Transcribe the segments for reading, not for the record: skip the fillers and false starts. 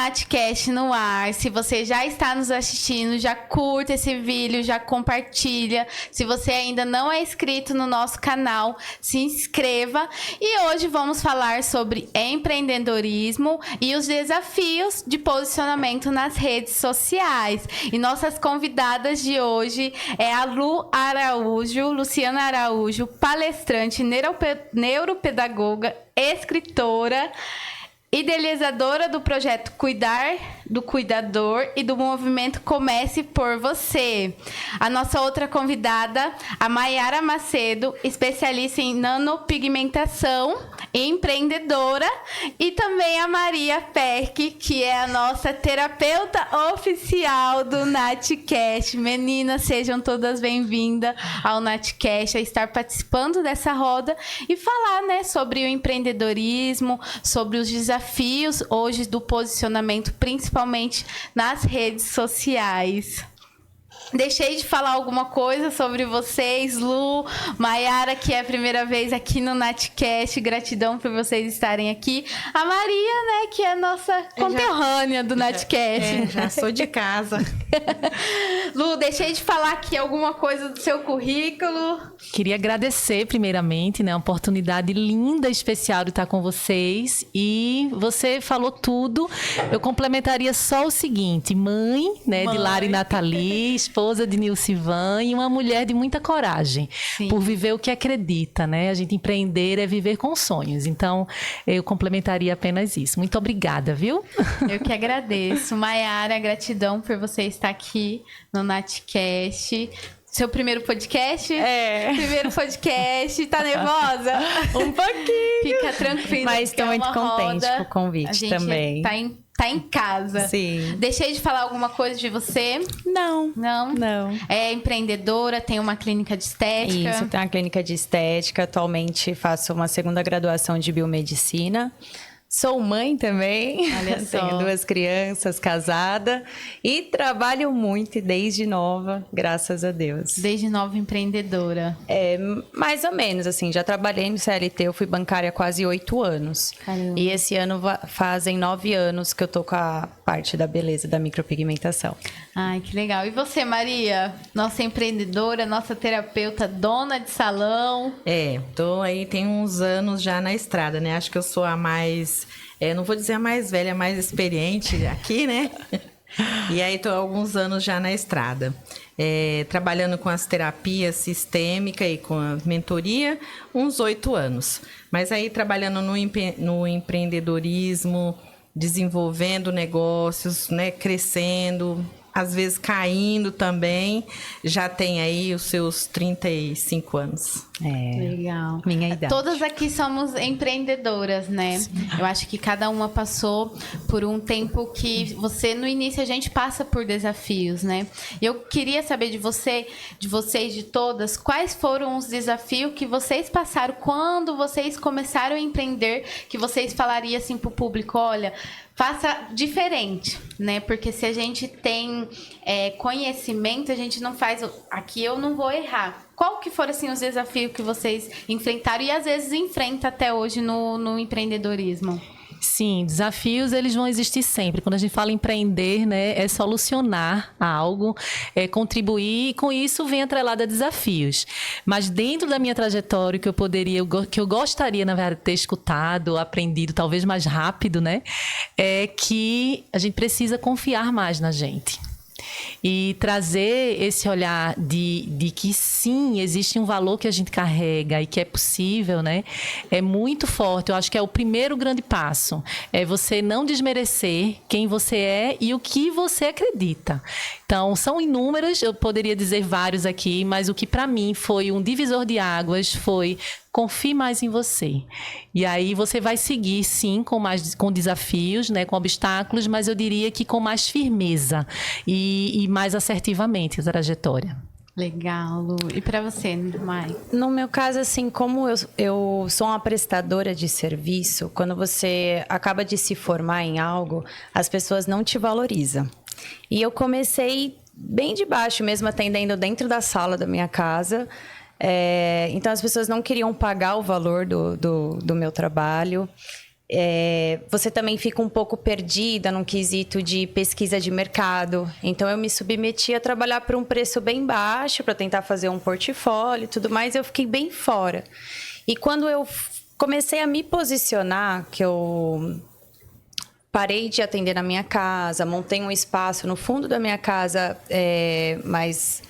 Natcast no ar. Se você já está nos assistindo, já curta esse vídeo, já compartilha. Se você ainda não é inscrito no nosso canal, se inscreva. E hoje vamos falar sobre empreendedorismo e os desafios de posicionamento nas redes sociais. E nossas convidadas de hoje é a Luciana Araújo, palestrante, neuropedagoga, escritora, idealizadora do projeto Cuidar do Cuidador e do movimento Comece por Você. A nossa outra convidada, a Mayara Macedo, especialista em nanopigmentação, empreendedora, e também a Maria Peck, que é a nossa terapeuta oficial do Natcast. Meninas, sejam todas bem-vindas ao Natcast, a estar participando dessa roda e falar, né, sobre o empreendedorismo, sobre os desafios hoje do posicionamento, principalmente nas redes sociais. Deixei de falar alguma coisa sobre vocês, Lu, Mayara, que é a primeira vez aqui no Natcast. Gratidão por vocês estarem aqui. A Maria, né, que é a nossa conterrânea do Natcast. Já sou de casa. Lu, deixei de falar aqui alguma coisa do seu currículo. Queria agradecer primeiramente, né, a oportunidade linda, especial de estar com vocês. E você falou tudo. Eu complementaria só o seguinte: mãe, né, de Lara e Nathalie, esposa de Nilcivan e uma mulher de muita coragem. Sim. Por viver o que acredita, né? A gente empreender é viver com sonhos. Então, eu complementaria apenas isso. Muito obrigada, viu? Eu que agradeço. Mayara, gratidão por você estar aqui no Natcast. Seu primeiro podcast? Primeiro podcast. Tá nervosa? Um pouquinho. Fica tranquila. Mas estou muito contente com o convite também. Tá em casa. Sim. Deixei de falar alguma coisa de você? Não. É empreendedora, tem uma clínica de estética. Isso, tem uma clínica de estética. Atualmente faço uma segunda graduação de biomedicina. Sou mãe também. Olha só. Tenho 2 crianças, casada. E trabalho muito desde nova, graças a Deus. Desde nova empreendedora. Mais ou menos, assim. Já trabalhei no CLT, eu fui bancária há quase 8 anos. Caramba. E esse ano fazem 9 anos que eu tô com a parte da beleza, da micropigmentação. Ai, que legal. E você, Maria? Nossa empreendedora, nossa terapeuta, dona de salão. Tô aí, tem uns anos já na estrada, né? Acho que eu sou a mais... não vou dizer a mais velha, a mais experiente aqui, né? E aí, tô há alguns anos já na estrada. Trabalhando com as terapias sistêmicas e com a mentoria, uns 8 anos. Mas aí, trabalhando no empreendedorismo, desenvolvendo negócios, né? Crescendo, às vezes caindo também. Já tem aí os seus 35 anos. Legal. Minha idade. Todas aqui somos empreendedoras, né? Sim. Eu acho que cada uma passou por um tempo que no início a gente passa por desafios, né? E eu queria saber de vocês, de todas, quais foram os desafios que vocês passaram quando vocês começaram a empreender, que vocês falariam assim pro público: olha, faça diferente, né? Porque se a gente tem conhecimento, a gente não faz... Aqui eu não vou errar. Qual que foram, assim, os desafios que vocês enfrentaram e, às vezes, enfrentam até hoje no empreendedorismo? Sim, desafios eles vão existir sempre. Quando a gente fala em empreender, né, é solucionar algo, contribuir, e com isso vem atrelado a desafios. Mas dentro da minha trajetória, que eu gostaria, na verdade, de ter escutado, aprendido, talvez mais rápido, né, é que a gente precisa confiar mais na gente. E trazer esse olhar de que sim, existe um valor que a gente carrega e que é possível, né? É muito forte. Eu acho que é o primeiro grande passo. É você não desmerecer quem você é e o que você acredita. Então, são inúmeros, eu poderia dizer vários aqui, mas o que para mim foi um divisor de águas foi: confie mais em você. E aí você vai seguir, sim, com desafios, né, com obstáculos, mas eu diria que com mais firmeza e mais assertivamente a trajetória. Legal, Lu. E para você, Mai? No meu caso, assim, como eu sou uma prestadora de serviço, quando você acaba de se formar em algo, as pessoas não te valorizam. E eu comecei bem de baixo mesmo, atendendo dentro da sala da minha casa. Então, as pessoas não queriam pagar o valor do meu trabalho. você também fica um pouco perdida num quesito de pesquisa de mercado. Então, eu me submeti a trabalhar por um preço bem baixo para tentar fazer um portfólio e tudo mais. Eu fiquei bem fora. E quando eu comecei a me posicionar, que eu parei de atender na minha casa, montei um espaço no fundo da minha casa mais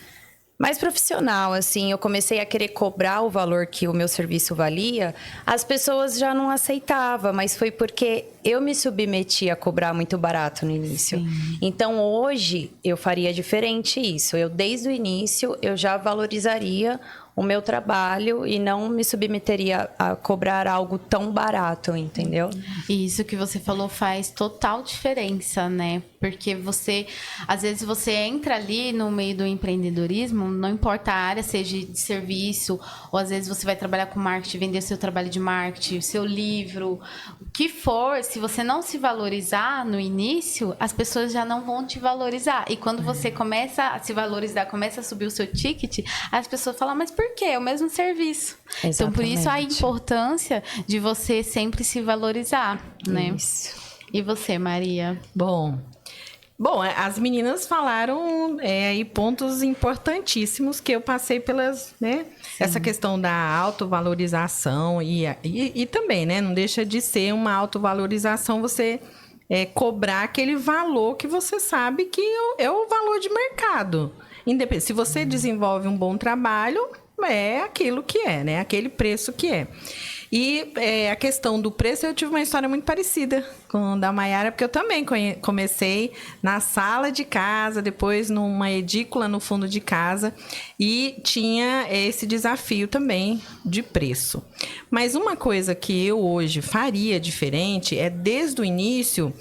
profissional, assim, eu comecei a querer cobrar o valor que o meu serviço valia, as pessoas já não aceitavam, mas foi porque eu me submeti a cobrar muito barato no início. Sim. Então, hoje, eu faria diferente isso. Desde o início, eu já valorizaria o meu trabalho e não me submeteria a cobrar algo tão barato, entendeu? E isso que você falou faz total diferença, né? Porque às vezes você entra ali no meio do empreendedorismo, não importa a área, seja de serviço, ou às vezes você vai trabalhar com marketing, vender seu trabalho de marketing, o seu livro, o que for, se você não se valorizar no início, as pessoas já não vão te valorizar. E quando você começa a se valorizar, começa a subir o seu ticket, as pessoas falam, mas por quê? É o mesmo serviço. Exatamente. Então, por isso a importância de você sempre se valorizar, né? Isso. E você, Maria? Bom, as meninas falaram aí pontos importantíssimos que eu passei pelas, né? Sim. Essa questão da autovalorização e também, né? Não deixa de ser uma autovalorização você cobrar aquele valor que você sabe que é o valor de mercado. Independente, se você desenvolve um bom trabalho, é aquilo que é, né? Aquele preço que é. E a questão do preço, eu tive uma história muito parecida com a da Maiara, porque eu também comecei na sala de casa, depois numa edícula no fundo de casa, e tinha esse desafio também de preço. Mas uma coisa que eu hoje faria diferente desde o início,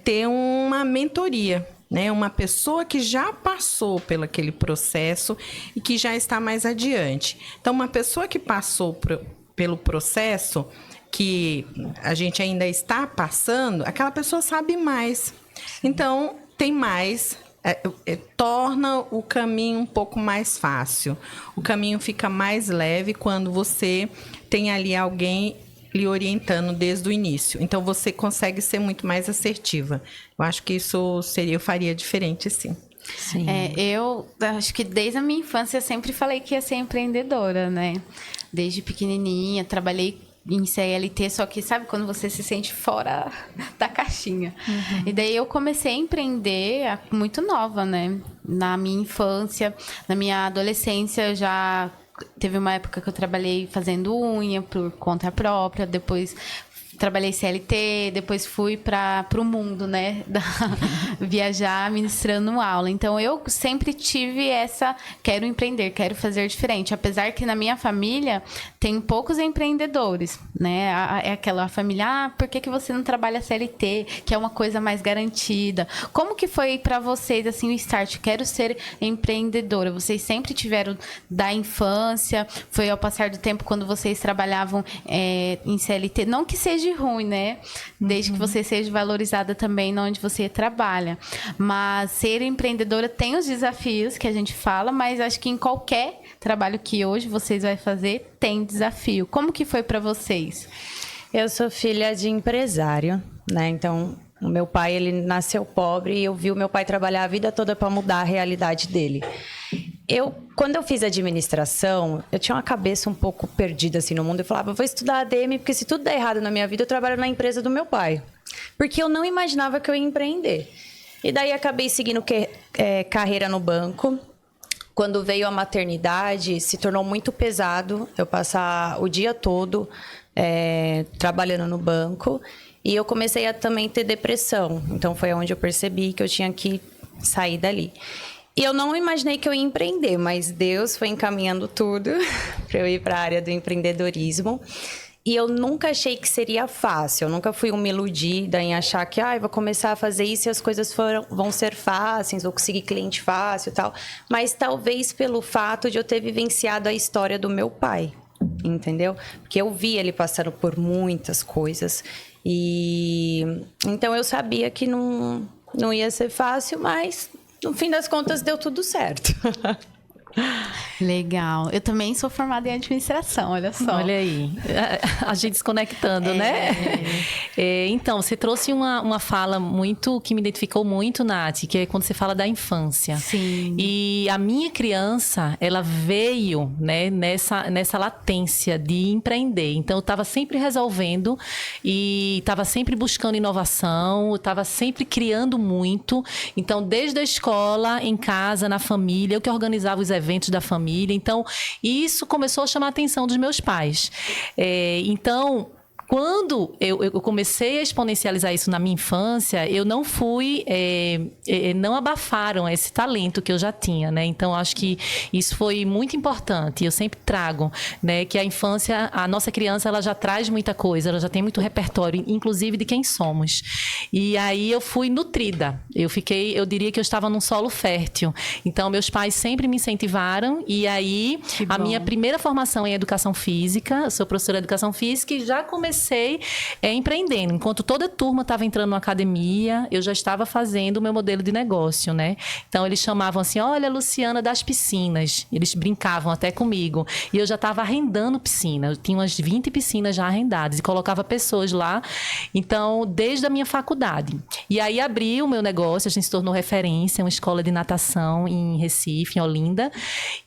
ter uma mentoria, né? Uma pessoa que já passou pelo aquele processo e que já está mais adiante. Então, uma pessoa que passou pelo processo que a gente ainda está passando, aquela pessoa sabe mais. Então, tem mais, torna o caminho um pouco mais fácil. O caminho fica mais leve quando você tem ali alguém lhe orientando desde o início. Então, você consegue ser muito mais assertiva. Eu acho que isso eu faria diferente, sim. Sim. Eu acho que desde a minha infância eu sempre falei que ia ser empreendedora, né? Desde pequenininha, trabalhei em CLT, só que sabe quando você se sente fora da caixinha? Uhum. E daí eu comecei a empreender muito nova, né? Na minha infância, na minha adolescência, já teve uma época que eu trabalhei fazendo unha por conta própria, depois trabalhei CLT, depois fui para o mundo, né? Viajar, ministrando aula. Então, eu sempre tive quero empreender, quero fazer diferente. Apesar que na minha família tem poucos empreendedores, né? É aquela família, por que você não trabalha CLT? Que é uma coisa mais garantida. Como que foi para vocês, assim, o start? Quero ser empreendedora. Vocês sempre tiveram da infância? Foi ao passar do tempo quando vocês trabalhavam em CLT? Não que seja ruim, né? Desde que você seja valorizada também onde você trabalha. Mas ser empreendedora tem os desafios que a gente fala, mas acho que em qualquer trabalho que hoje vocês vão fazer, tem desafio. Como que foi para vocês? Eu sou filha de empresário, né? Então, o meu pai, ele nasceu pobre e eu vi o meu pai trabalhar a vida toda para mudar a realidade dele. Quando eu fiz administração, eu tinha uma cabeça um pouco perdida assim no mundo. Eu falava, vou estudar ADM, porque se tudo der errado na minha vida, eu trabalho na empresa do meu pai. Porque eu não imaginava que eu ia empreender. E daí acabei seguindo carreira no banco. Quando veio a maternidade, se tornou muito pesado eu passar o dia todo trabalhando no banco. E eu comecei a também ter depressão. Então foi onde eu percebi que eu tinha que sair dali. E eu não imaginei que eu ia empreender, mas Deus foi encaminhando tudo para eu ir para a área do empreendedorismo. E eu nunca achei que seria fácil. Eu nunca fui uma iludida em achar que vou começar a fazer isso e as coisas vão ser fáceis, vou conseguir cliente fácil e tal. Mas talvez pelo fato de eu ter vivenciado a história do meu pai, entendeu? Porque eu vi ele passando por muitas coisas. E então eu sabia que não ia ser fácil, mas no fim das contas deu tudo certo. Legal. Eu também sou formada em administração, olha só. Olha aí, a gente se conectando, né? Então, você trouxe uma fala que me identificou muito, Nath, que é quando você fala da infância. Sim. E a minha criança, ela veio, né, nessa latência de empreender. Então, eu estava sempre resolvendo e estava sempre buscando inovação, estava sempre criando muito. Então, desde a escola, em casa, na família, eu que organizava os eventos da família. Então, isso começou a chamar a atenção dos meus pais. Então, quando eu comecei a exponencializar isso na minha infância, eu não fui... não abafaram esse talento que eu já tinha, né? Então, acho que isso foi muito importante. Eu sempre trago, né, que a infância, a nossa criança, ela já traz muita coisa, ela já tem muito repertório, inclusive de quem somos. E aí, eu fui nutrida. Eu diria que eu estava num solo fértil. Então, meus pais sempre me incentivaram. E aí, a minha primeira formação em educação física, eu sou professora de educação física e já comecei empreendendo. Enquanto toda a turma estava entrando na academia, eu já estava fazendo o meu modelo de negócio, né? Então, eles chamavam assim, olha, Luciana das piscinas. Eles brincavam até comigo. E eu já estava arrendando piscina. Eu tinha umas 20 piscinas já arrendadas e colocava pessoas lá. Então, desde a minha faculdade. E aí, abri o meu negócio, a gente se tornou referência, uma escola de natação em Recife, em Olinda.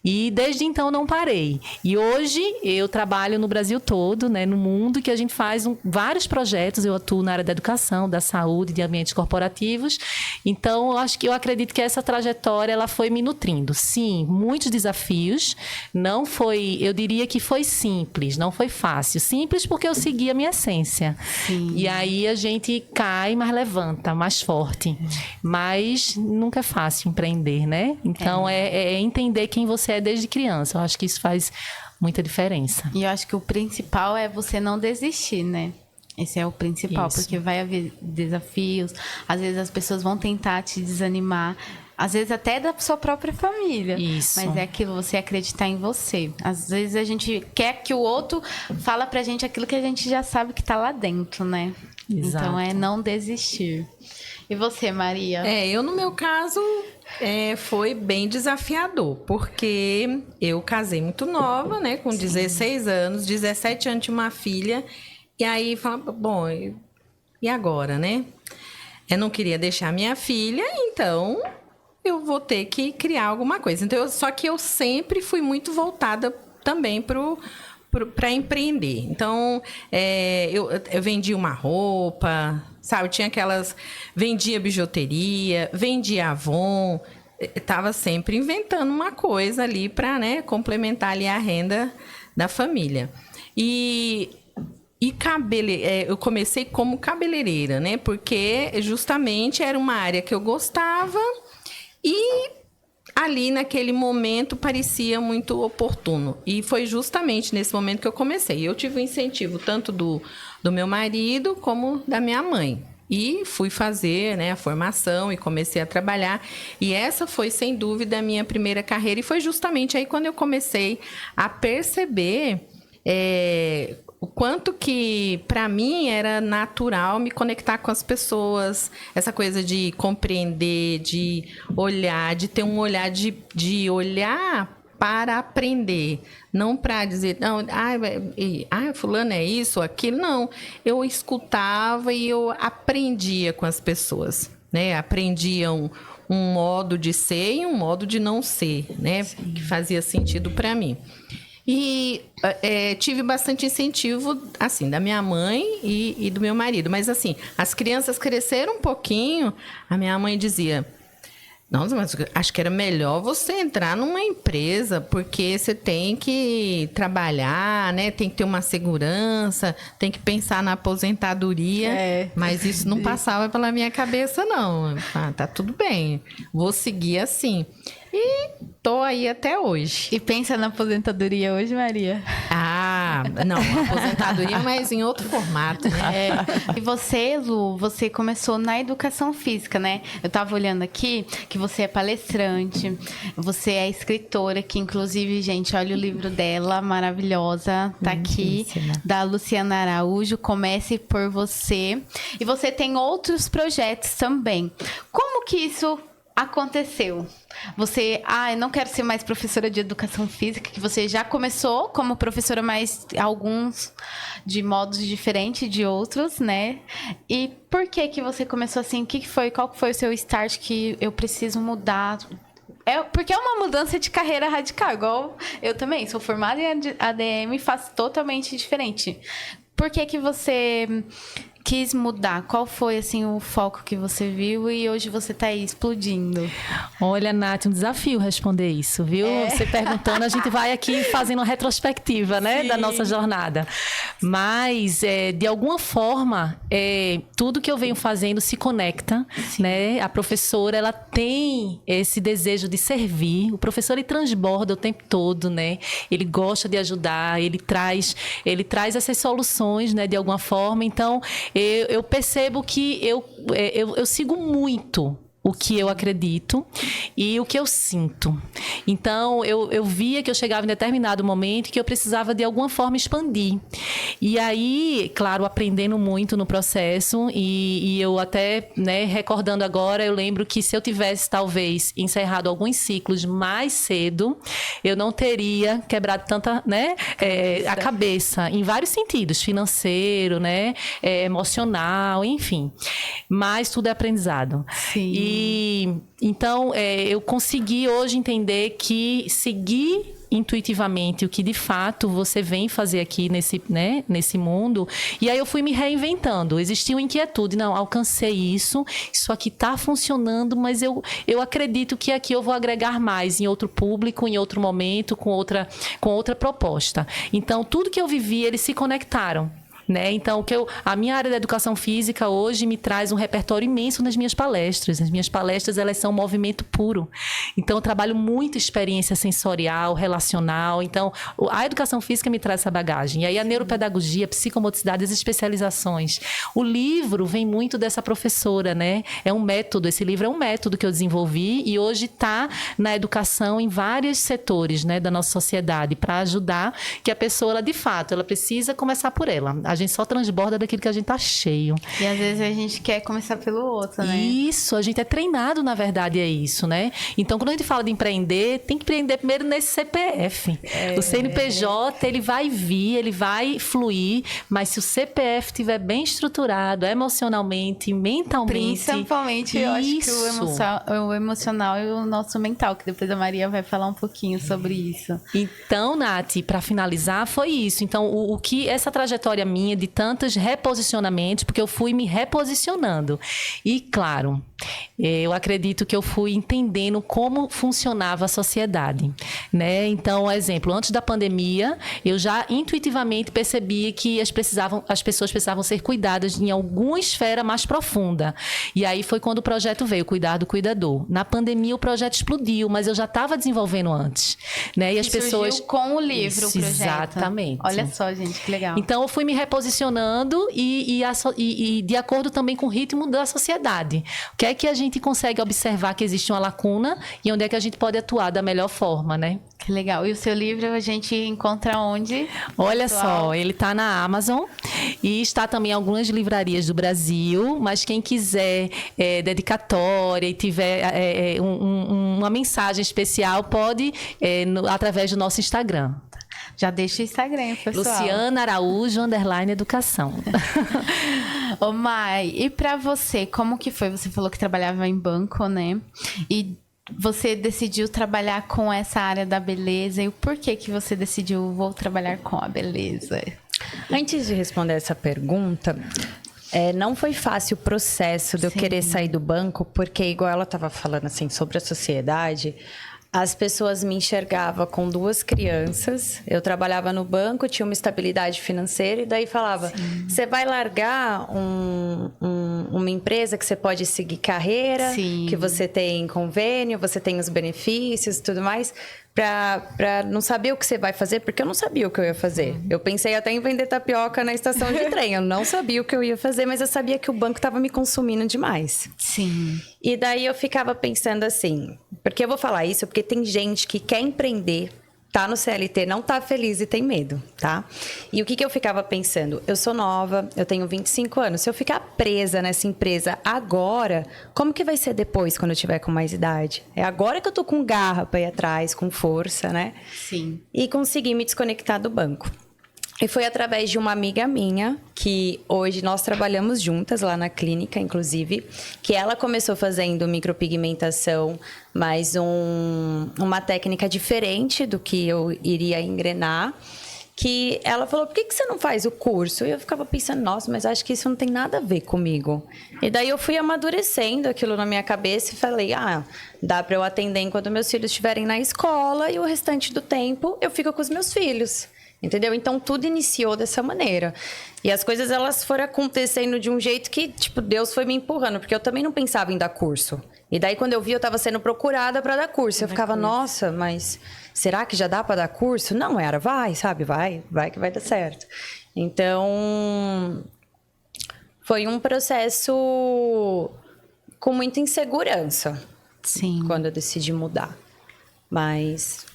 E desde então, não parei. E hoje, eu trabalho no Brasil todo, né? No mundo, que a gente faz vários projetos. Eu atuo na área da educação, da saúde, de ambientes corporativos. Então, eu acredito que essa trajetória ela foi me nutrindo. Sim, muitos desafios. Não foi, eu diria que foi simples, não foi fácil. Simples porque eu segui a minha essência. Sim. E aí a gente cai, mas levanta, mais forte. Mas nunca é fácil empreender, né? Então, é entender quem você é desde criança. Eu acho que isso faz muita diferença. E eu acho que o principal é você não desistir, né? Esse é o principal, isso. Porque vai haver desafios, às vezes as pessoas vão tentar te desanimar, às vezes até da sua própria família. Isso. Mas é aquilo, você acreditar em você. Às vezes a gente quer que o outro fala pra gente aquilo que a gente já sabe que tá lá dentro, né? Exato. Então é não desistir. E você, Maria? Eu no meu caso... foi bem desafiador, porque eu casei muito nova, né? Com 16 anos, 17 anos tinha uma filha. E aí, falava, bom, e agora, né? Eu não queria deixar minha filha, então eu vou ter que criar alguma coisa. Então, só que eu sempre fui muito voltada também para empreender. Então, eu vendia uma roupa, sabe? Tinha vendia bijuteria, vendia Avon. Estava sempre inventando uma coisa ali para, né, complementar ali a renda da família. E eu comecei como cabeleireira, né? Porque justamente era uma área que eu gostava e ali naquele momento parecia muito oportuno. E foi justamente nesse momento que eu comecei. Eu tive o incentivo tanto do meu marido como da minha mãe. E fui fazer, né, a formação e comecei a trabalhar. E essa foi, sem dúvida, a minha primeira carreira. E foi justamente aí quando eu comecei a perceber o quanto que, para mim, era natural me conectar com as pessoas. Essa coisa de compreender, de olhar, de ter um olhar, de olhar para aprender. Não para dizer, não, fulano é isso, aquilo. Não, eu escutava e eu aprendia com as pessoas, né? Aprendia um modo de ser e um modo de não ser, né? Sim. Que fazia sentido para mim. E tive bastante incentivo, assim, da minha mãe e do meu marido. Mas, assim, as crianças cresceram um pouquinho, a minha mãe dizia... Nossa, mas acho que era melhor você entrar numa empresa, porque você tem que trabalhar, né? Tem que ter uma segurança, tem que pensar na aposentadoria. Mas isso não passava pela minha cabeça, não. Tá tudo bem, vou seguir assim. E tô aí até hoje. E pensa na aposentadoria hoje, Maria? Não, aposentadoria, mas em outro formato, né? E você, Lu, você começou na educação física, né? Eu tava olhando aqui que você é palestrante, você é escritora, que inclusive, gente, olha o livro dela, maravilhosa, tá aqui, da Luciana Araújo, Comece por Você. E você tem outros projetos também. Como que isso aconteceu? Você, eu não quero ser mais professora de educação física, que você já começou como professora, mas alguns de modos diferentes de outros, né? E por que você começou assim? Qual foi o seu start que eu preciso mudar? Porque é uma mudança de carreira radical, igual eu também. Sou formada em ADM e faço totalmente diferente. Por que você quis mudar? Qual foi, assim, o foco que você viu e hoje você tá aí explodindo? Olha, Nath, um desafio responder isso, viu? Você perguntando, a gente vai aqui fazendo uma retrospectiva, né, da nossa jornada. Mas, de alguma forma, tudo que eu venho fazendo se conecta, né? A professora, ela tem esse desejo de servir. O professor, ele transborda o tempo todo, né? Ele gosta de ajudar, ele traz essas soluções, né, de alguma forma. Então, eu percebo que eu sigo muito o que eu acredito e o que eu sinto. Então, eu via que eu chegava em determinado momento que eu precisava, de alguma forma, expandir. E aí, claro, aprendendo muito no processo e eu até, né, recordando agora, eu lembro que se eu tivesse, talvez, encerrado alguns ciclos mais cedo, eu não teria quebrado tanta, né, a cabeça, em vários sentidos, financeiro, né, emocional, enfim. Mas tudo é aprendizado. Sim. Então, eu consegui hoje entender que seguir intuitivamente o que de fato você vem fazer aqui nesse mundo. E aí eu fui me reinventando. Existia uma inquietude, não, alcancei isso aqui está funcionando, mas eu acredito que aqui eu vou agregar mais em outro público, em outro momento, com outra proposta. Então, tudo que eu vivi, eles se conectaram. Né? Então, a minha área da educação física hoje me traz um repertório imenso nas minhas palestras. As minhas palestras, elas são movimento puro. Então, eu trabalho muito experiência sensorial, relacional. Então, a educação física me traz essa bagagem. E aí, a neuropedagogia, a psicomotricidade, as especializações. O livro vem muito dessa professora, né? É um método. Esse livro é um método que eu desenvolvi e hoje está na educação em vários setores, né, da nossa sociedade, para ajudar que a pessoa, ela, de fato, ela precisa começar por ela. A gente só transborda daquilo que a gente tá cheio. E às vezes a gente quer começar pelo outro, né? Isso, a gente é treinado, na verdade, é isso, né? Então, quando a gente fala de empreender, tem que empreender primeiro nesse CPF. O CNPJ, ele vai vir, ele vai fluir, mas se o CPF estiver bem estruturado, emocionalmente, mentalmente... Principalmente, eu acho que o emocional e o nosso mental, que depois a Maria vai falar um pouquinho sobre isso. Então, Nath, para finalizar, foi isso. Então, o que essa trajetória minha de tantos reposicionamentos, porque eu fui me reposicionando. E, claro, eu acredito que eu fui entendendo como funcionava a sociedade, né? Então, exemplo, antes da pandemia, eu já intuitivamente percebia que as pessoas precisavam ser cuidadas em alguma esfera mais profunda. E aí foi quando o projeto veio, Cuidar do Cuidador. Na pandemia, o projeto explodiu, mas eu já estava desenvolvendo antes, né? E as pessoas... surgiu com o livro, o projeto. Exatamente. Olha só, gente, que legal. Então, eu fui me reposicionando e de acordo também com o ritmo da sociedade. O que é que a gente consegue observar que existe uma lacuna e onde é que a gente pode atuar da melhor forma, né? Que legal. E o seu livro a gente encontra onde? Olha só, ele está na Amazon e está também em algumas livrarias do Brasil, mas quem quiser dedicatória e tiver uma mensagem especial, pode através do nosso Instagram. Já deixa o Instagram, pessoal. Luciana Araújo, _educação. Ô, Mai, e pra você, como que foi? Você falou que trabalhava em banco, né? E você decidiu trabalhar com essa área da beleza. E o porquê que você decidiu, vou trabalhar com a beleza? Antes de responder essa pergunta... não foi fácil o processo de eu querer sair do banco, porque igual ela estava falando assim, sobre a sociedade... As pessoas me enxergavam com 2 crianças. Eu trabalhava no banco, tinha uma estabilidade financeira. E daí falava, você vai largar uma empresa que você pode seguir carreira, que você tem convênio, você tem os benefícios e tudo mais... Pra não saber o que você vai fazer, porque eu não sabia o que eu ia fazer. Eu pensei até em vender tapioca na estação de trem. Eu não sabia o que eu ia fazer, mas eu sabia que o banco estava me consumindo demais. Sim. E daí eu ficava pensando assim... Porque eu vou falar isso, porque tem gente que quer empreender, tá no CLT, não tá feliz e tem medo, tá? E o que eu ficava pensando? Eu sou nova, eu tenho 25 anos. Se eu ficar presa nessa empresa agora, como que vai ser depois, quando eu tiver com mais idade? É agora que eu tô com garra pra ir atrás, com força, né? Sim. E consegui me desconectar do banco. E foi através de uma amiga minha, que hoje nós trabalhamos juntas lá na clínica, inclusive, que ela começou fazendo micropigmentação, mas uma técnica diferente do que eu iria engrenar, que ela falou, por que você não faz o curso? E eu ficava pensando, nossa, mas acho que isso não tem nada a ver comigo. E daí eu fui amadurecendo aquilo na minha cabeça e falei, dá para eu atender enquanto meus filhos estiverem na escola e o restante do tempo eu fico com os meus filhos. Entendeu? Então, tudo iniciou dessa maneira. E as coisas, elas foram acontecendo de um jeito que, tipo, Deus foi me empurrando. Porque eu também não pensava em dar curso. E daí, quando eu vi, eu estava sendo procurada para dar curso. Eu ficava, nossa, mas será que já dá para dar curso? Não, vai, sabe? Vai que vai dar certo. Então, foi um processo com muita insegurança. Sim. Quando eu decidi mudar. Mas...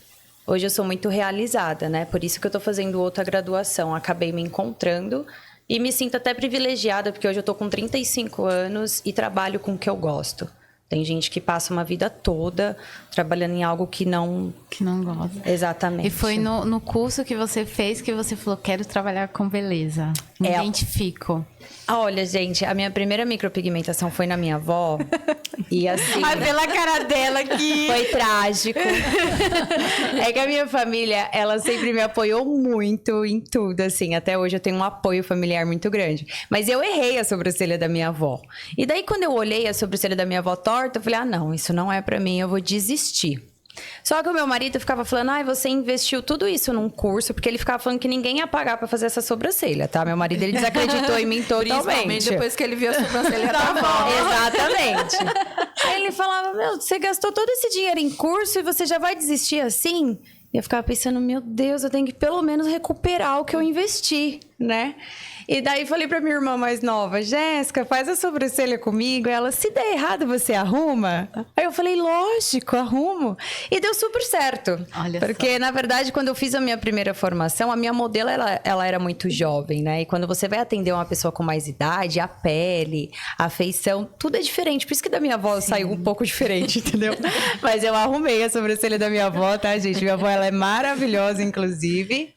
hoje eu sou muito realizada, né? Por isso que eu tô fazendo outra graduação. Acabei me encontrando e me sinto até privilegiada, porque hoje eu tô com 35 anos e trabalho com o que eu gosto. Tem gente que passa uma vida toda trabalhando em algo que não gosta. Exatamente. E foi no curso que você fez que você falou, quero trabalhar com beleza. Me identifico. Olha, gente, a minha primeira micropigmentação foi na minha avó. E assim... Ai, pela cara dela aqui. Foi trágico. É que a minha família, ela sempre me apoiou muito em tudo, assim. Até hoje eu tenho um apoio familiar muito grande. Mas eu errei a sobrancelha da minha avó. E daí, quando eu olhei a sobrancelha da minha avó torta, eu falei, não, isso não é pra mim, eu vou desistir. Só que o meu marido ficava falando, você investiu tudo isso num curso, porque ele ficava falando que ninguém ia pagar pra fazer essa sobrancelha, tá? Meu marido, ele desacreditou em mim totalmente. Principalmente depois que ele viu a sobrancelha da avó. Exatamente. Aí ele falava, você gastou todo esse dinheiro em curso e você já vai desistir assim? E eu ficava pensando, meu Deus, eu tenho que pelo menos recuperar o que eu investi, né? E daí falei pra minha irmã mais nova, Jéssica, faz a sobrancelha comigo. E ela, se der errado, você arruma? Aí eu falei, lógico, arrumo. E deu super certo. Olha porque, só. na verdade, quando eu fiz a minha primeira formação, a minha modelo, ela era muito jovem, né? E quando você vai atender uma pessoa com mais idade, a pele, a feição, tudo é diferente. Por isso que da minha avó saiu um pouco diferente, entendeu? Mas eu arrumei a sobrancelha da minha avó, tá, gente? Minha avó, ela é maravilhosa, inclusive.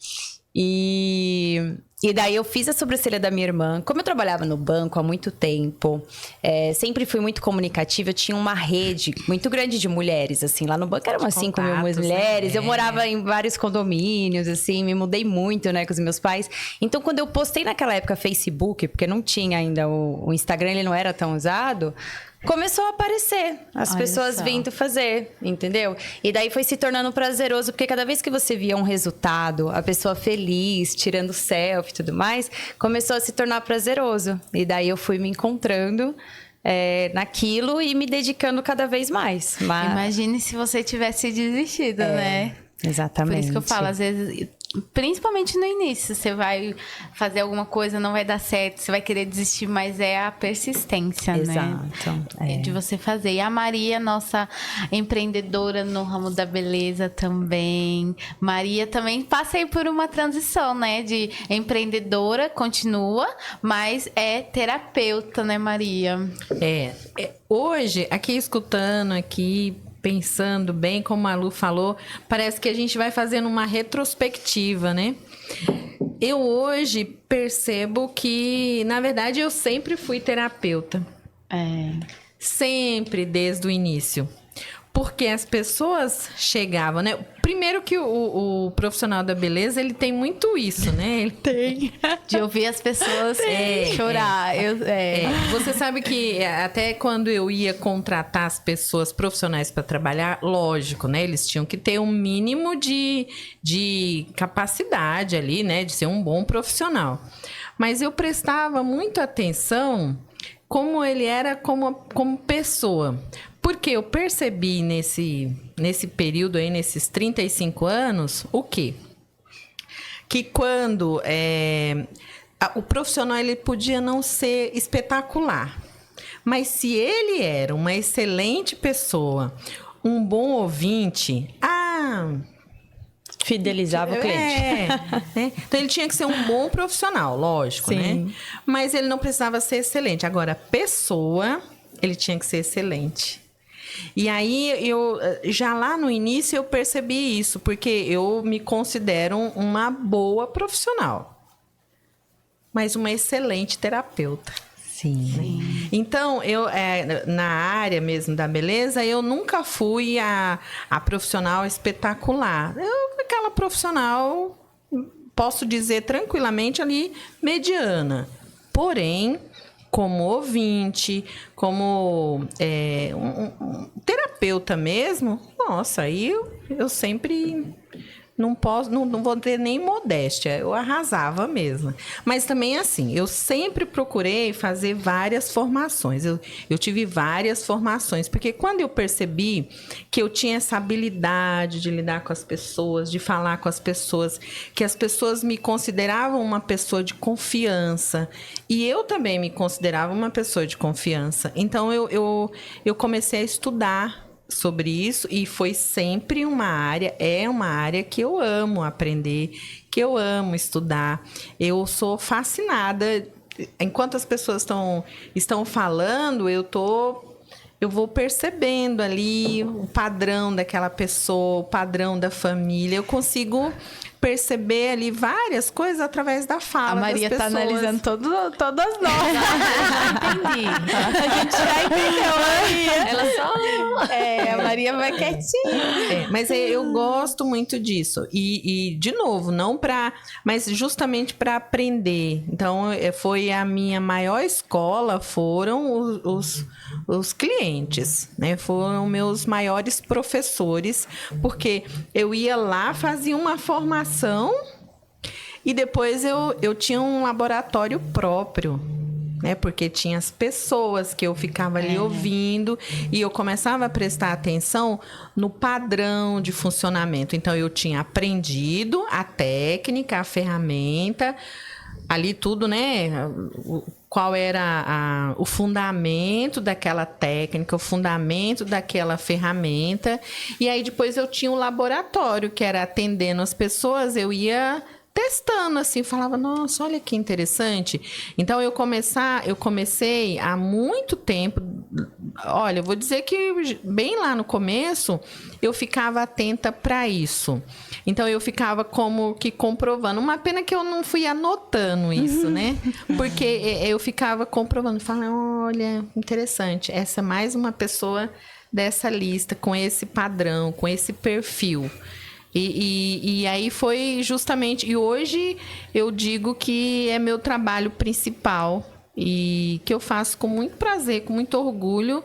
E daí eu fiz a sobrancelha da minha irmã. Como eu trabalhava no banco há muito tempo, sempre fui muito comunicativa. Eu tinha uma rede muito grande de mulheres, assim. Lá no banco eram umas 5 mil mulheres. Eu morava em vários condomínios, assim. Me mudei muito, né, com os meus pais. Então, quando eu postei naquela época Facebook, porque não tinha ainda o Instagram, ele não era tão usado... começou a aparecer, as pessoas vindo fazer, entendeu? E daí foi se tornando prazeroso, porque cada vez que você via um resultado, a pessoa feliz, tirando selfie e tudo mais, começou a se tornar prazeroso. E daí eu fui me encontrando naquilo e me dedicando cada vez mais. Imagine se você tivesse desistido, né? Exatamente. Por isso que eu falo, às vezes... principalmente no início, você vai fazer alguma coisa, não vai dar certo, você vai querer desistir, mas é a persistência, né? Exato. De você fazer. E a Maria, nossa empreendedora no ramo da beleza também. Maria também passei por uma transição, né? De empreendedora, continua, mas é terapeuta, né, Maria? Hoje, aqui escutando, pensando bem, como a Lu falou, parece que a gente vai fazendo uma retrospectiva, né? Eu hoje percebo que, na verdade, eu sempre fui terapeuta. Sempre, desde o início. Porque as pessoas chegavam, né? Primeiro que o profissional da beleza, ele tem muito isso, né? Ele tem. De ouvir as pessoas chorar. Você sabe que até quando eu ia contratar as pessoas profissionais para trabalhar, lógico, né? Eles tinham que ter um mínimo de capacidade ali, né? De ser um bom profissional. Mas eu prestava muita atenção como ele era como pessoa. Porque eu percebi nesse período aí, nesses 35 anos, o quê? Que quando o profissional ele podia não ser espetacular, mas se ele era uma excelente pessoa, um bom ouvinte, Fidelizava o cliente. Né? Então, ele tinha que ser um bom profissional, lógico, Sim. né? Mas ele não precisava ser excelente. Agora, pessoa, ele tinha que ser excelente. E aí, já lá no início, eu percebi isso, porque eu me considero uma boa profissional, mas uma excelente terapeuta. Sim. Então, na área mesmo da beleza, eu nunca fui a profissional espetacular. Aquela profissional, posso dizer tranquilamente ali, mediana. Porém, como ouvinte, como um terapeuta mesmo, nossa, aí eu sempre... Não vou ter nem modéstia, eu arrasava mesmo. Mas também, assim, eu sempre procurei fazer várias formações. Eu tive várias formações, porque quando eu percebi que eu tinha essa habilidade de lidar com as pessoas, de falar com as pessoas, que as pessoas me consideravam uma pessoa de confiança, e eu também me considerava uma pessoa de confiança. Então, eu comecei a estudar sobre isso, e foi sempre uma área que eu amo aprender, que eu amo estudar. Eu sou fascinada. Enquanto as pessoas estão falando, eu vou percebendo ali o padrão daquela pessoa, o padrão da família. Eu consigo perceber ali várias coisas através da fala. A Maria das tá pessoas. analisando todas nós. Entendi. A gente já entendeu, Maria. Ela só... A Maria vai quietinha. Mas eu gosto muito disso. E de novo, mas justamente para aprender. Então, foi a minha maior escola, foram os clientes, né? Foram meus maiores professores, porque eu ia lá, fazia uma formação e depois eu tinha um laboratório próprio, né? Porque tinha as pessoas que eu ficava ali ouvindo, e eu começava a prestar atenção no padrão de funcionamento. Então, eu tinha aprendido a técnica, a ferramenta, ali tudo, né? Qual era o fundamento daquela técnica, o fundamento daquela ferramenta. E aí, depois eu tinha um laboratório, que era atendendo as pessoas, eu ia testando, assim, falava, nossa, olha que interessante. Então, eu comecei há muito tempo, olha, eu vou dizer que bem lá no começo, eu ficava atenta para isso. Então, eu ficava como que comprovando. Uma pena que eu não fui anotando isso, né? Porque eu ficava comprovando, falando, olha, interessante, essa é mais uma pessoa dessa lista, com esse padrão, com esse perfil. E aí foi justamente... E hoje eu digo que é meu trabalho principal e que eu faço com muito prazer, com muito orgulho,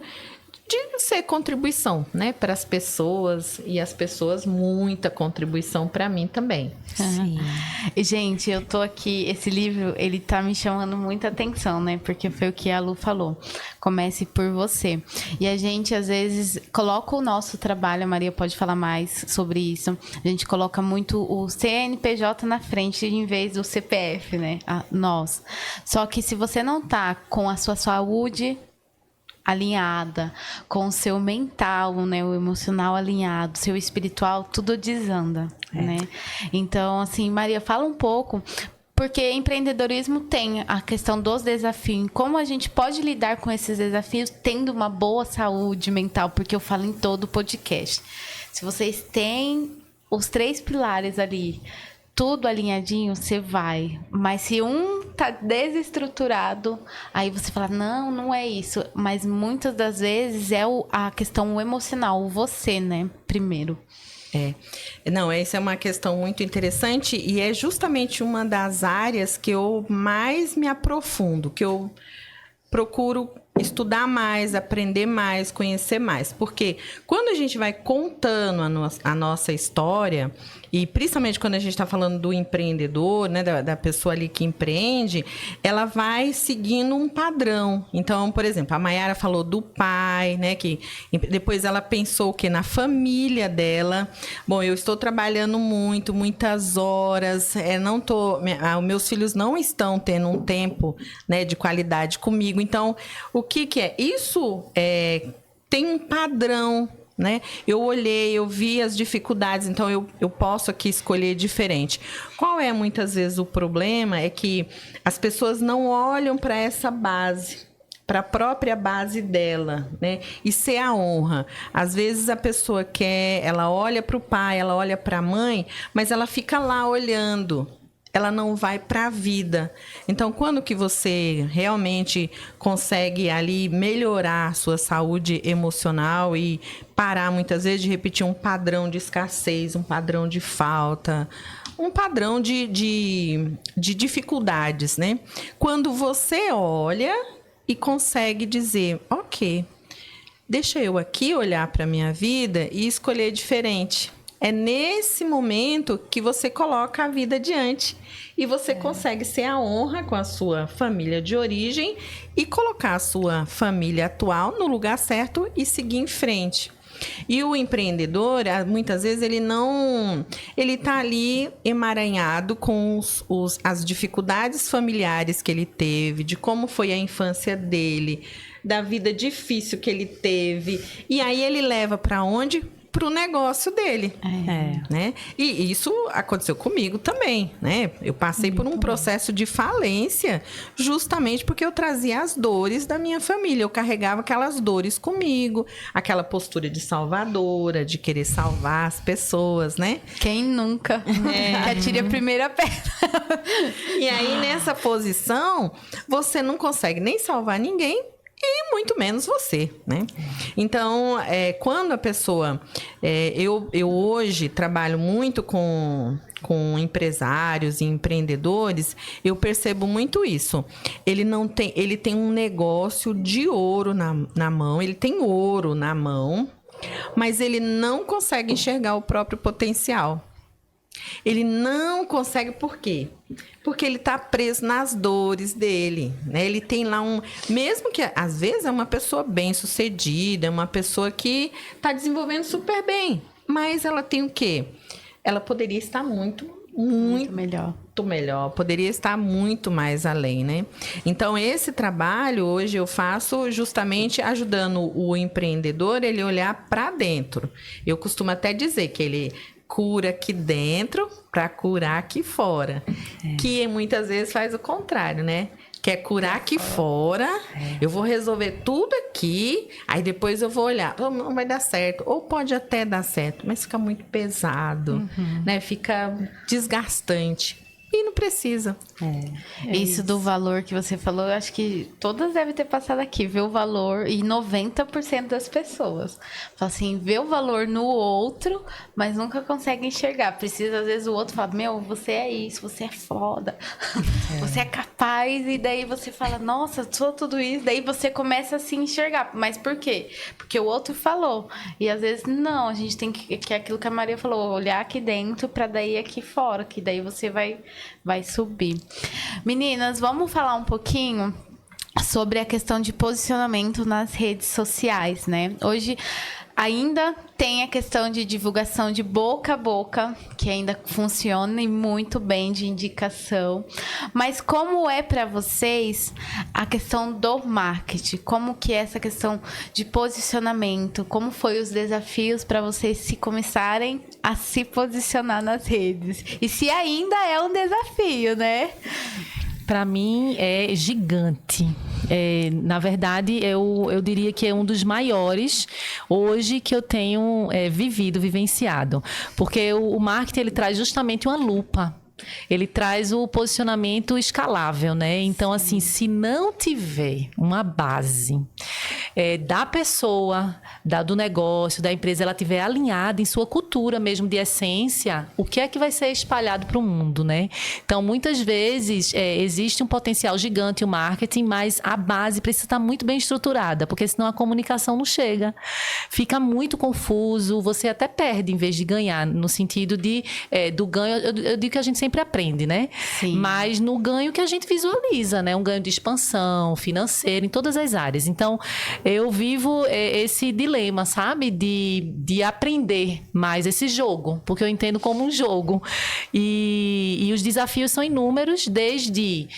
de ser contribuição, né, para as pessoas, e as pessoas muita contribuição para mim também. Sim. E, gente, eu tô aqui, esse livro, ele tá me chamando muita atenção, né? Porque foi o que a Lu falou. Comece por você. E a gente, às vezes, coloca o nosso trabalho, a Maria pode falar mais sobre isso. A gente coloca muito o CNPJ na frente em vez do CPF, né? Nós. Só que se você não tá com a sua saúde alinhada, com o seu mental, né, o emocional alinhado, seu espiritual, tudo desanda, né? Então, assim, Maria, fala um pouco, porque empreendedorismo tem a questão dos desafios, como a gente pode lidar com esses desafios tendo uma boa saúde mental, porque eu falo em todo o podcast. Se vocês têm os 3 pilares ali, tudo alinhadinho, você vai. Mas se um tá desestruturado, aí você fala, não é isso. Mas muitas das vezes é a questão emocional, o você, né? Primeiro. Não, essa é uma questão muito interessante, e é justamente uma das áreas que eu mais me aprofundo, que eu procuro estudar mais, aprender mais, conhecer mais. Porque quando a gente vai contando a nossa história, e principalmente quando a gente está falando do empreendedor, né, da pessoa ali que empreende, ela vai seguindo um padrão. Então, por exemplo, a Mayara falou do pai, né, que depois ela pensou que na família dela. Bom, eu estou trabalhando muitas horas, meus filhos não estão tendo um tempo, né, de qualidade comigo. Então, o que é? Isso tem um padrão né? Eu olhei, eu vi as dificuldades, então eu posso aqui escolher diferente. Qual é muitas vezes o problema? É que as pessoas não olham para essa base, para a própria base dela, né? Isso é a honra. Às vezes a pessoa ela olha para o pai, ela olha para a mãe, mas ela fica lá olhando. Ela não vai para a vida. Então, quando que você realmente consegue ali melhorar a sua saúde emocional e parar muitas vezes de repetir um padrão de escassez, um padrão de falta, um padrão de dificuldades, né? Quando você olha e consegue dizer, ok, deixa eu aqui olhar para a minha vida e escolher diferente. É nesse momento que você coloca a vida adiante e você consegue ser a honra com a sua família de origem e colocar a sua família atual no lugar certo e seguir em frente. E o empreendedor, muitas vezes, ele está ali emaranhado com as dificuldades familiares que ele teve, de como foi a infância dele, da vida difícil que ele teve. E aí ele leva para onde? Para o negócio dele, né? E isso aconteceu comigo também, né? Eu passei por um processo de falência justamente porque eu trazia as dores da minha família. Eu carregava aquelas dores comigo, aquela postura de salvadora, de querer salvar as pessoas, né? Quem nunca? Que atire a primeira pedra. E aí, nessa posição, você não consegue nem salvar ninguém, e muito menos você, né? Então, quando a pessoa... eu hoje trabalho muito com empresários e empreendedores, eu percebo muito isso. Ele tem um negócio de ouro na mão, ele tem ouro na mão, mas ele não consegue enxergar o próprio potencial. Ele não consegue, por quê? Porque ele está preso nas dores dele, né? Ele tem lá mesmo que às vezes é uma pessoa bem-sucedida, é uma pessoa que está desenvolvendo super bem, mas ela tem o quê? Ela poderia estar muito melhor, poderia estar muito mais além, né? Então, esse trabalho hoje eu faço justamente ajudando o empreendedor ele olhar para dentro. Eu costumo até dizer que ele cura aqui dentro para curar aqui fora. Que muitas vezes faz o contrário, né? Quer curar aqui fora, eu vou resolver tudo aqui, aí depois eu vou olhar, não vai dar certo, ou pode até dar certo, mas fica muito pesado, né? Fica desgastante. E não precisa. Isso do valor que você falou, eu acho que todas devem ter passado aqui, ver o valor, e 90% das pessoas. Fala assim, vê o valor no outro, mas nunca consegue enxergar. Precisa, às vezes, o outro fala, meu, você é isso, você é foda, você é capaz, e daí você fala, nossa, sou tudo isso, daí você começa a se enxergar. Mas por quê? Porque o outro falou. E às vezes, não, a gente tem que é aquilo que a Maria falou, olhar aqui dentro pra daí aqui fora, que daí você vai subir. Meninas, vamos falar um pouquinho sobre a questão de posicionamento nas redes sociais, né? Hoje ainda tem a questão de divulgação de boca a boca, que ainda funciona e muito bem, de indicação. Mas como é para vocês a questão do marketing? Como que é essa questão de posicionamento? Como foi os desafios para vocês se começarem a se posicionar nas redes? E se ainda é um desafio, né? Para mim é gigante. Na verdade, eu diria que é um dos maiores hoje que eu tenho vivenciado. Porque o marketing ele traz justamente uma lupa. Ele traz o posicionamento escalável, né? Então, assim, se não tiver uma base da pessoa, do negócio, da empresa, ela tiver alinhada em sua cultura mesmo de essência, o que é que vai ser espalhado para o mundo, né? Então, muitas vezes, existe um potencial gigante o marketing, mas a base precisa estar muito bem estruturada, porque senão a comunicação não chega. Fica muito confuso, você até perde em vez de ganhar, no sentido do ganho. Eu digo que a gente sempre aprende, né? Sim. Mas no ganho que a gente visualiza, né? Um ganho de expansão financeira em todas as áreas. Então, eu vivo esse dilema, sabe? De aprender mais esse jogo, porque eu entendo como um jogo. E os desafios são inúmeros, desde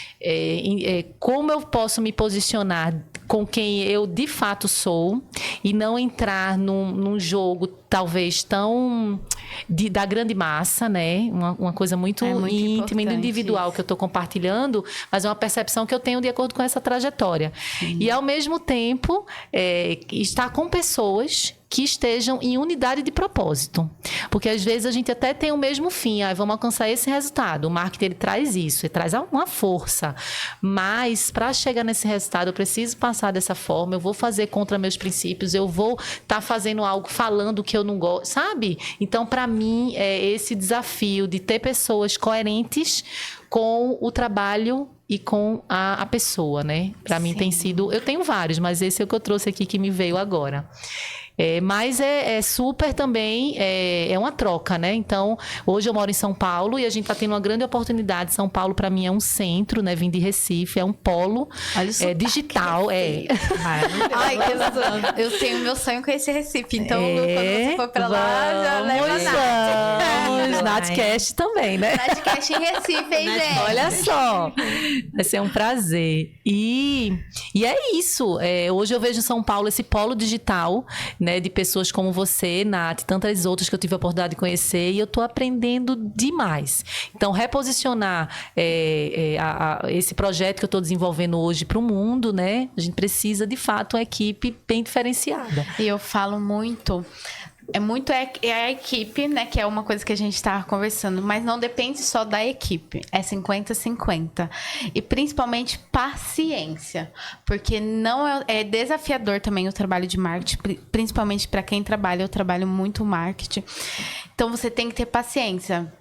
como eu posso me posicionar com quem eu de fato sou e não entrar num jogo talvez tão da grande massa, né? Uma coisa muito íntima e individual que eu estou compartilhando, mas é uma percepção que eu tenho de acordo com essa trajetória. E ao mesmo tempo, estar com pessoas que estejam em unidade de propósito. Porque às vezes a gente até tem o mesmo fim, vamos alcançar esse resultado. O marketing ele traz isso, ele traz uma força. Mas para chegar nesse resultado, eu preciso passar dessa forma, eu vou fazer contra meus princípios, eu vou estar fazendo algo, falando que eu não gosto, sabe? Então, para mim, é esse desafio de ter pessoas coerentes com o trabalho e com a pessoa, né? Para mim tem sido... Eu tenho vários, mas esse é o que eu trouxe aqui que me veio agora. Mas é super também, é uma troca, né? Então, hoje eu moro em São Paulo e a gente está tendo uma grande oportunidade. São Paulo, para mim, é um centro, né? Vim de Recife, é um polo digital. Ai, eu tenho meu sonho com esse Recife. Então, quando você for para lá, já leva a Nath. Vamos, Nathcast também, né? Nathcast em Recife, hein, gente? Olha só, vai ser um prazer. E é isso. Hoje eu vejo em São Paulo esse polo digital, né, de pessoas como você, Nath, tantas outras que eu tive a oportunidade de conhecer, e eu estou aprendendo demais. Então, reposicionar esse projeto que eu estou desenvolvendo hoje para o mundo, né? A gente precisa, de fato, uma equipe bem diferenciada. E eu falo muito... a equipe, né? Que é uma coisa que a gente estava conversando, mas não depende só da equipe. É 50-50. E principalmente paciência. Porque não é desafiador também o trabalho de marketing, principalmente para quem trabalha. Eu trabalho muito marketing. Então você tem que ter paciência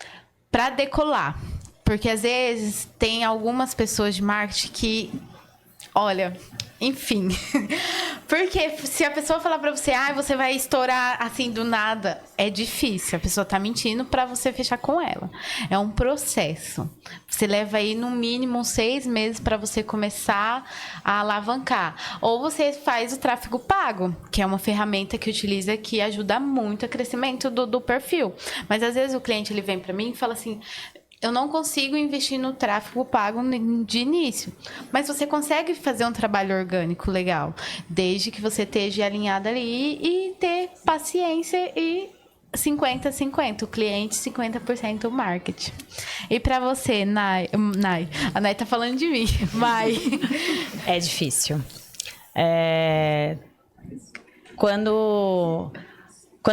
para decolar. Porque às vezes tem algumas pessoas de marketing que, olha, enfim. Porque se a pessoa falar pra você, você vai estourar assim do nada, é difícil. A pessoa tá mentindo pra você fechar com ela. É um processo. Você leva aí no mínimo 6 meses pra você começar a alavancar. Ou você faz o tráfego pago, que é uma ferramenta que utiliza que ajuda muito o crescimento do perfil. Mas às vezes o cliente ele vem pra mim e fala assim: eu não consigo investir no tráfego pago de início. Mas você consegue fazer um trabalho orgânico legal, desde que você esteja alinhado ali e ter paciência e 50-50. O cliente, 50% o marketing. E para você, Nay, a Nay tá falando de mim. Vai. É difícil. Quando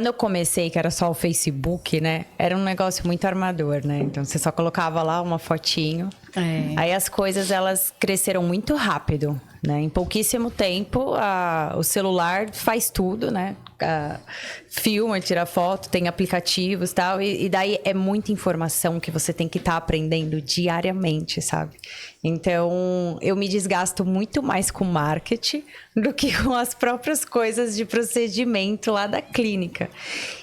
eu comecei, que era só o Facebook, né? Era um negócio muito armador, né? Então, você só colocava lá uma fotinho. Aí as coisas, elas cresceram muito rápido, né? Em pouquíssimo tempo, o celular faz tudo, né? Filma, tira foto, tem aplicativos e tal. E daí é muita informação que você tem que estar aprendendo diariamente, sabe? Então, eu me desgasto muito mais com marketing do que com as próprias coisas de procedimento lá da clínica.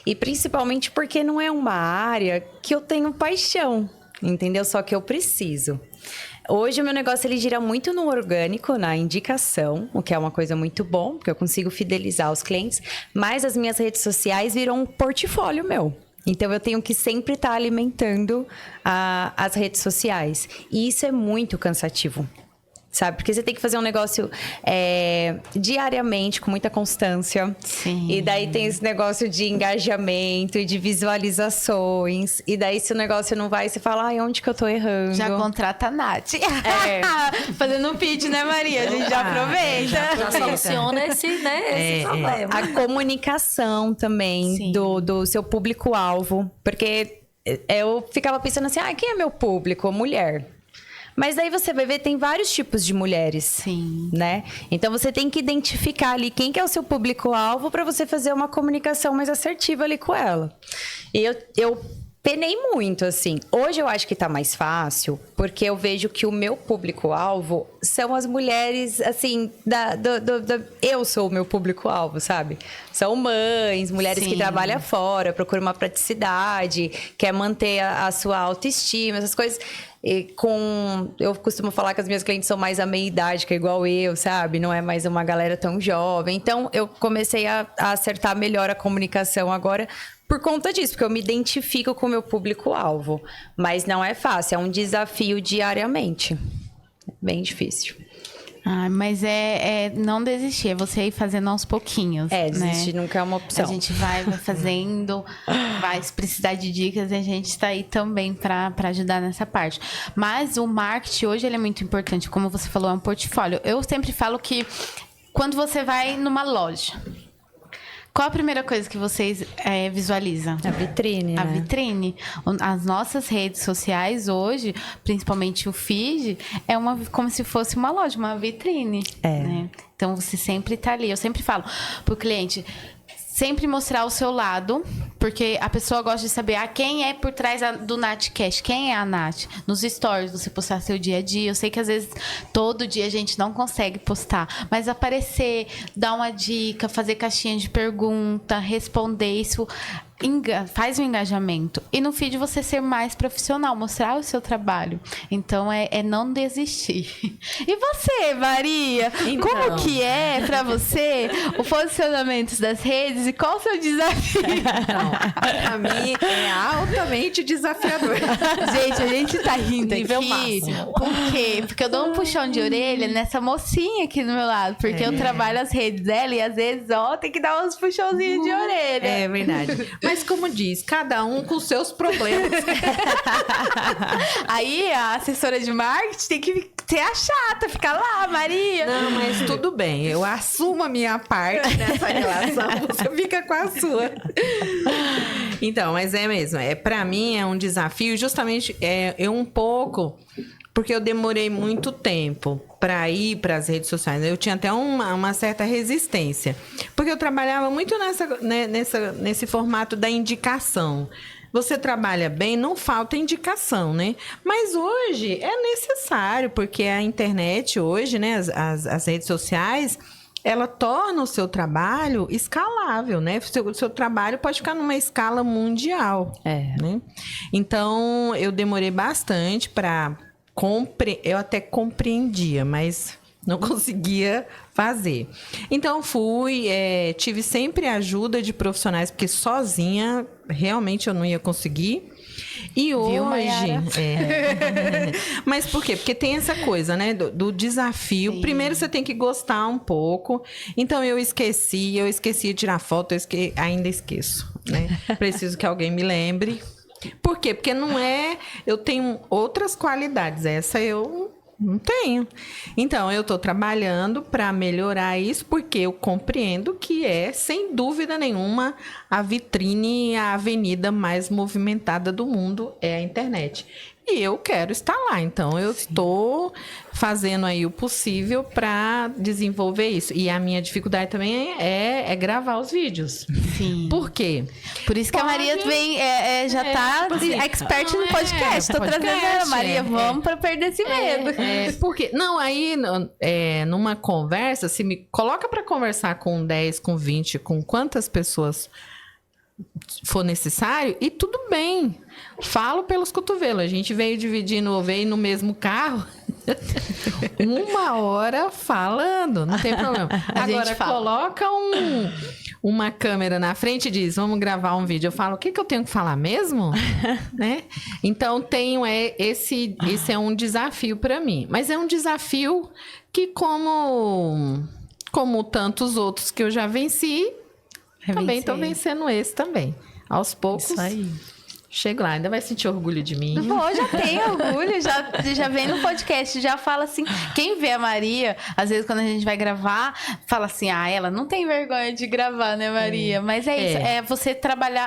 E principalmente porque não é uma área que eu tenho paixão, entendeu? Só que eu preciso. Hoje o meu negócio ele gira muito no orgânico, na indicação, o que é uma coisa muito bom, porque eu consigo fidelizar os clientes, mas as minhas redes sociais viram um portfólio meu. Então, eu tenho que sempre estar alimentando as redes sociais. E isso é muito cansativo, sabe? Porque você tem que fazer um negócio diariamente, com muita constância. Sim. E daí tem esse negócio de engajamento e de visualizações. E daí, se o negócio não vai, você fala, onde que eu tô errando? Já contrata a Nath. Fazendo um pitch, né, Maria? A gente já aproveita. Já soluciona esse problema. A comunicação também do seu público-alvo. Porque eu ficava pensando assim, quem é meu público? Mulher. Mas daí você vai ver, tem vários tipos de mulheres. Sim. Né? Então, você tem que identificar ali quem que é o seu público-alvo para você fazer uma comunicação mais assertiva ali com ela. E eu penei muito, assim. Hoje eu acho que tá mais fácil, porque eu vejo que o meu público-alvo são as mulheres, assim, eu sou o meu público-alvo, sabe? São mães, mulheres que trabalham fora, procuram uma praticidade, quer manter a sua autoestima, essas coisas. Eu costumo falar que as minhas clientes são mais a meia idade, que é igual eu, sabe? Não é mais uma galera tão jovem. Então, eu comecei a acertar melhor a comunicação agora por conta disso, porque eu me identifico com o meu público-alvo. Mas não é fácil, é um desafio diariamente. Bem difícil. Ah, mas é não desistir, é você ir fazendo aos pouquinhos. Desistir né? nunca é uma opção. A gente vai fazendo, vai se precisar de dicas, a gente está aí também para ajudar nessa parte. Mas o marketing hoje ele é muito importante, como você falou, é um portfólio. Eu sempre falo que quando você vai numa loja, qual a primeira coisa que vocês visualizam? A vitrine, A né? vitrine. As nossas redes sociais hoje, principalmente o feed, é como se fosse uma loja, uma vitrine. Né? Então, você sempre tá ali. Eu sempre falo pro cliente, sempre mostrar o seu lado, porque a pessoa gosta de saber quem é por trás do NathCast, quem é a Nath. Nos stories, você postar seu dia a dia. Eu sei que às vezes todo dia a gente não consegue postar, mas aparecer, dar uma dica, fazer caixinha de pergunta, responder isso, faz um engajamento. E no feed você ser mais profissional, mostrar o seu trabalho. Então é não desistir. E você, Maria? Então. Como que é pra você o posicionamento das redes e qual o seu desafio? Então, pra mim é altamente desafiador. Gente, a gente tá rindo Nível aqui. máximo. Por quê? Porque eu dou um puxão de orelha nessa mocinha aqui do meu lado. Porque eu trabalho as redes dela e às vezes, tem que dar uns puxãozinhos de orelha. É verdade. Mas como diz, cada um com seus problemas. Aí a assessora de marketing tem que ser a chata, ficar lá, Maria. Não, mas tudo bem. Eu assumo a minha parte nessa relação. Você fica com a sua. Então, mas é mesmo. Pra mim é um desafio. Justamente eu um pouco... Porque eu demorei muito tempo para ir para as redes sociais. Eu tinha até uma certa resistência. Porque eu trabalhava muito nesse formato da indicação. Você trabalha bem, não falta indicação, né? Mas hoje é necessário, porque a internet hoje, né? As redes sociais, ela torna o seu trabalho escalável, né? O seu trabalho pode ficar numa escala mundial. Né? Então, eu demorei bastante para... Eu até compreendia, mas não conseguia fazer. Então, tive sempre a ajuda de profissionais, porque sozinha, realmente, eu não ia conseguir. E hoje... Mas por quê? Porque tem essa coisa, né? Do desafio. Sim. Primeiro, você tem que gostar um pouco. Então, eu esqueci de tirar foto, ainda esqueço, né? Preciso que alguém me lembre. Por quê? Porque eu tenho outras qualidades, essa eu não tenho. Então, eu estou trabalhando para melhorar isso, porque eu compreendo que sem dúvida nenhuma, a vitrine, a avenida mais movimentada do mundo é a internet. E eu quero estar lá, então eu estou fazendo aí o possível para desenvolver isso. E a minha dificuldade também é gravar os vídeos. Sim. Por quê? Por isso que a Maria vem, já tá expert no podcast. Tô trazendo ela, Maria, vamos para perder esse medo. Porque, numa conversa, se me coloca para conversar com 10, com 20, com quantas pessoas for necessário, e tudo bem. Falo pelos cotovelos. A gente veio no mesmo carro 1 hora falando, não tem problema. Agora, coloca uma câmera na frente e diz, vamos gravar um vídeo. Eu falo, o que eu tenho que falar mesmo? Né? Então, esse é um desafio para mim. Mas é um desafio que, como tantos outros que eu já venci, também estou vencendo esse também. Aos poucos. Isso aí. Chego lá, ainda vai sentir orgulho de mim. Pô, já tem orgulho, já vem no podcast, já fala assim. Quem vê a Maria, às vezes quando a gente vai gravar, fala assim, ela não tem vergonha de gravar, né, Maria? Mas é isso, é você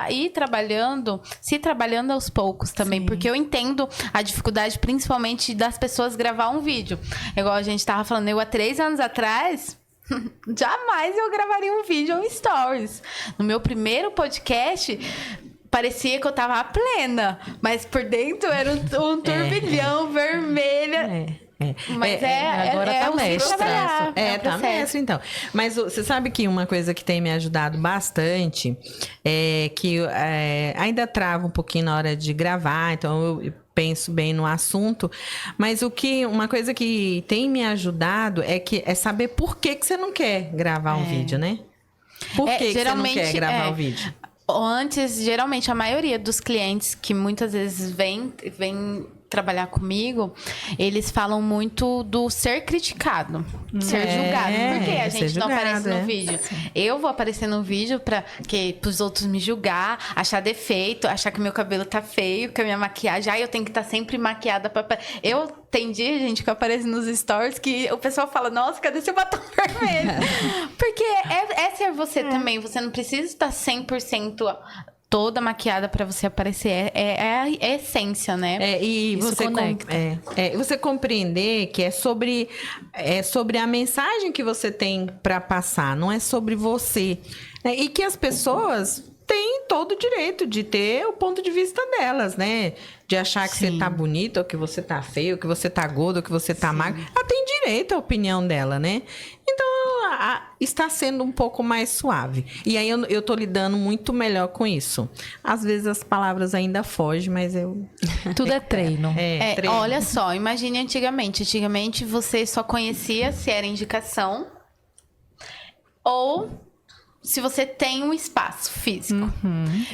ir trabalhando, se trabalhando aos poucos também. Sim. Porque eu entendo a dificuldade, principalmente das pessoas gravar um vídeo. Igual a gente tava falando, há 3 anos atrás... jamais eu gravaria um vídeo ou um stories. No meu primeiro podcast, parecia que eu tava plena, mas por dentro era um turbilhão vermelho. Mas agora tá mestre. Tá mestre, então. Mas você sabe que uma coisa que tem me ajudado bastante é que ainda trava um pouquinho na hora de gravar, então eu penso bem no assunto, mas uma coisa que tem me ajudado é saber por que você não quer gravar um vídeo, né? Por que você não quer gravar o vídeo? Antes, geralmente, a maioria dos clientes que muitas vezes vem trabalhar comigo, eles falam muito do ser criticado, ser julgado. Porque a gente não aparece no vídeo. Eu vou aparecer no vídeo para os outros me julgar, achar defeito, achar que meu cabelo tá feio, que a minha maquiagem, eu tenho que estar sempre maquiada para tem dia, gente, que eu apareço nos stories que o pessoal fala, nossa, cadê seu batom vermelho? Porque é ser você também, você não precisa estar 100% toda maquiada para você aparecer. É a essência, né? E isso você conecta. Você compreender que é sobre a mensagem que você tem para passar, não é sobre você. Né? E que as pessoas têm todo o direito de ter o ponto de vista delas, né? De achar que você tá bonita, ou que você tá feio, ou que você tá gordo, ou que você tá magro. Ela tem direito à opinião dela, né? Então, está sendo um pouco mais suave. E aí, eu tô lidando muito melhor com isso. Às vezes, as palavras ainda fogem, mas eu... Tudo é treino. Treino. Olha só, imagine antigamente. Antigamente, você só conhecia se era indicação ou... se você tem um espaço físico.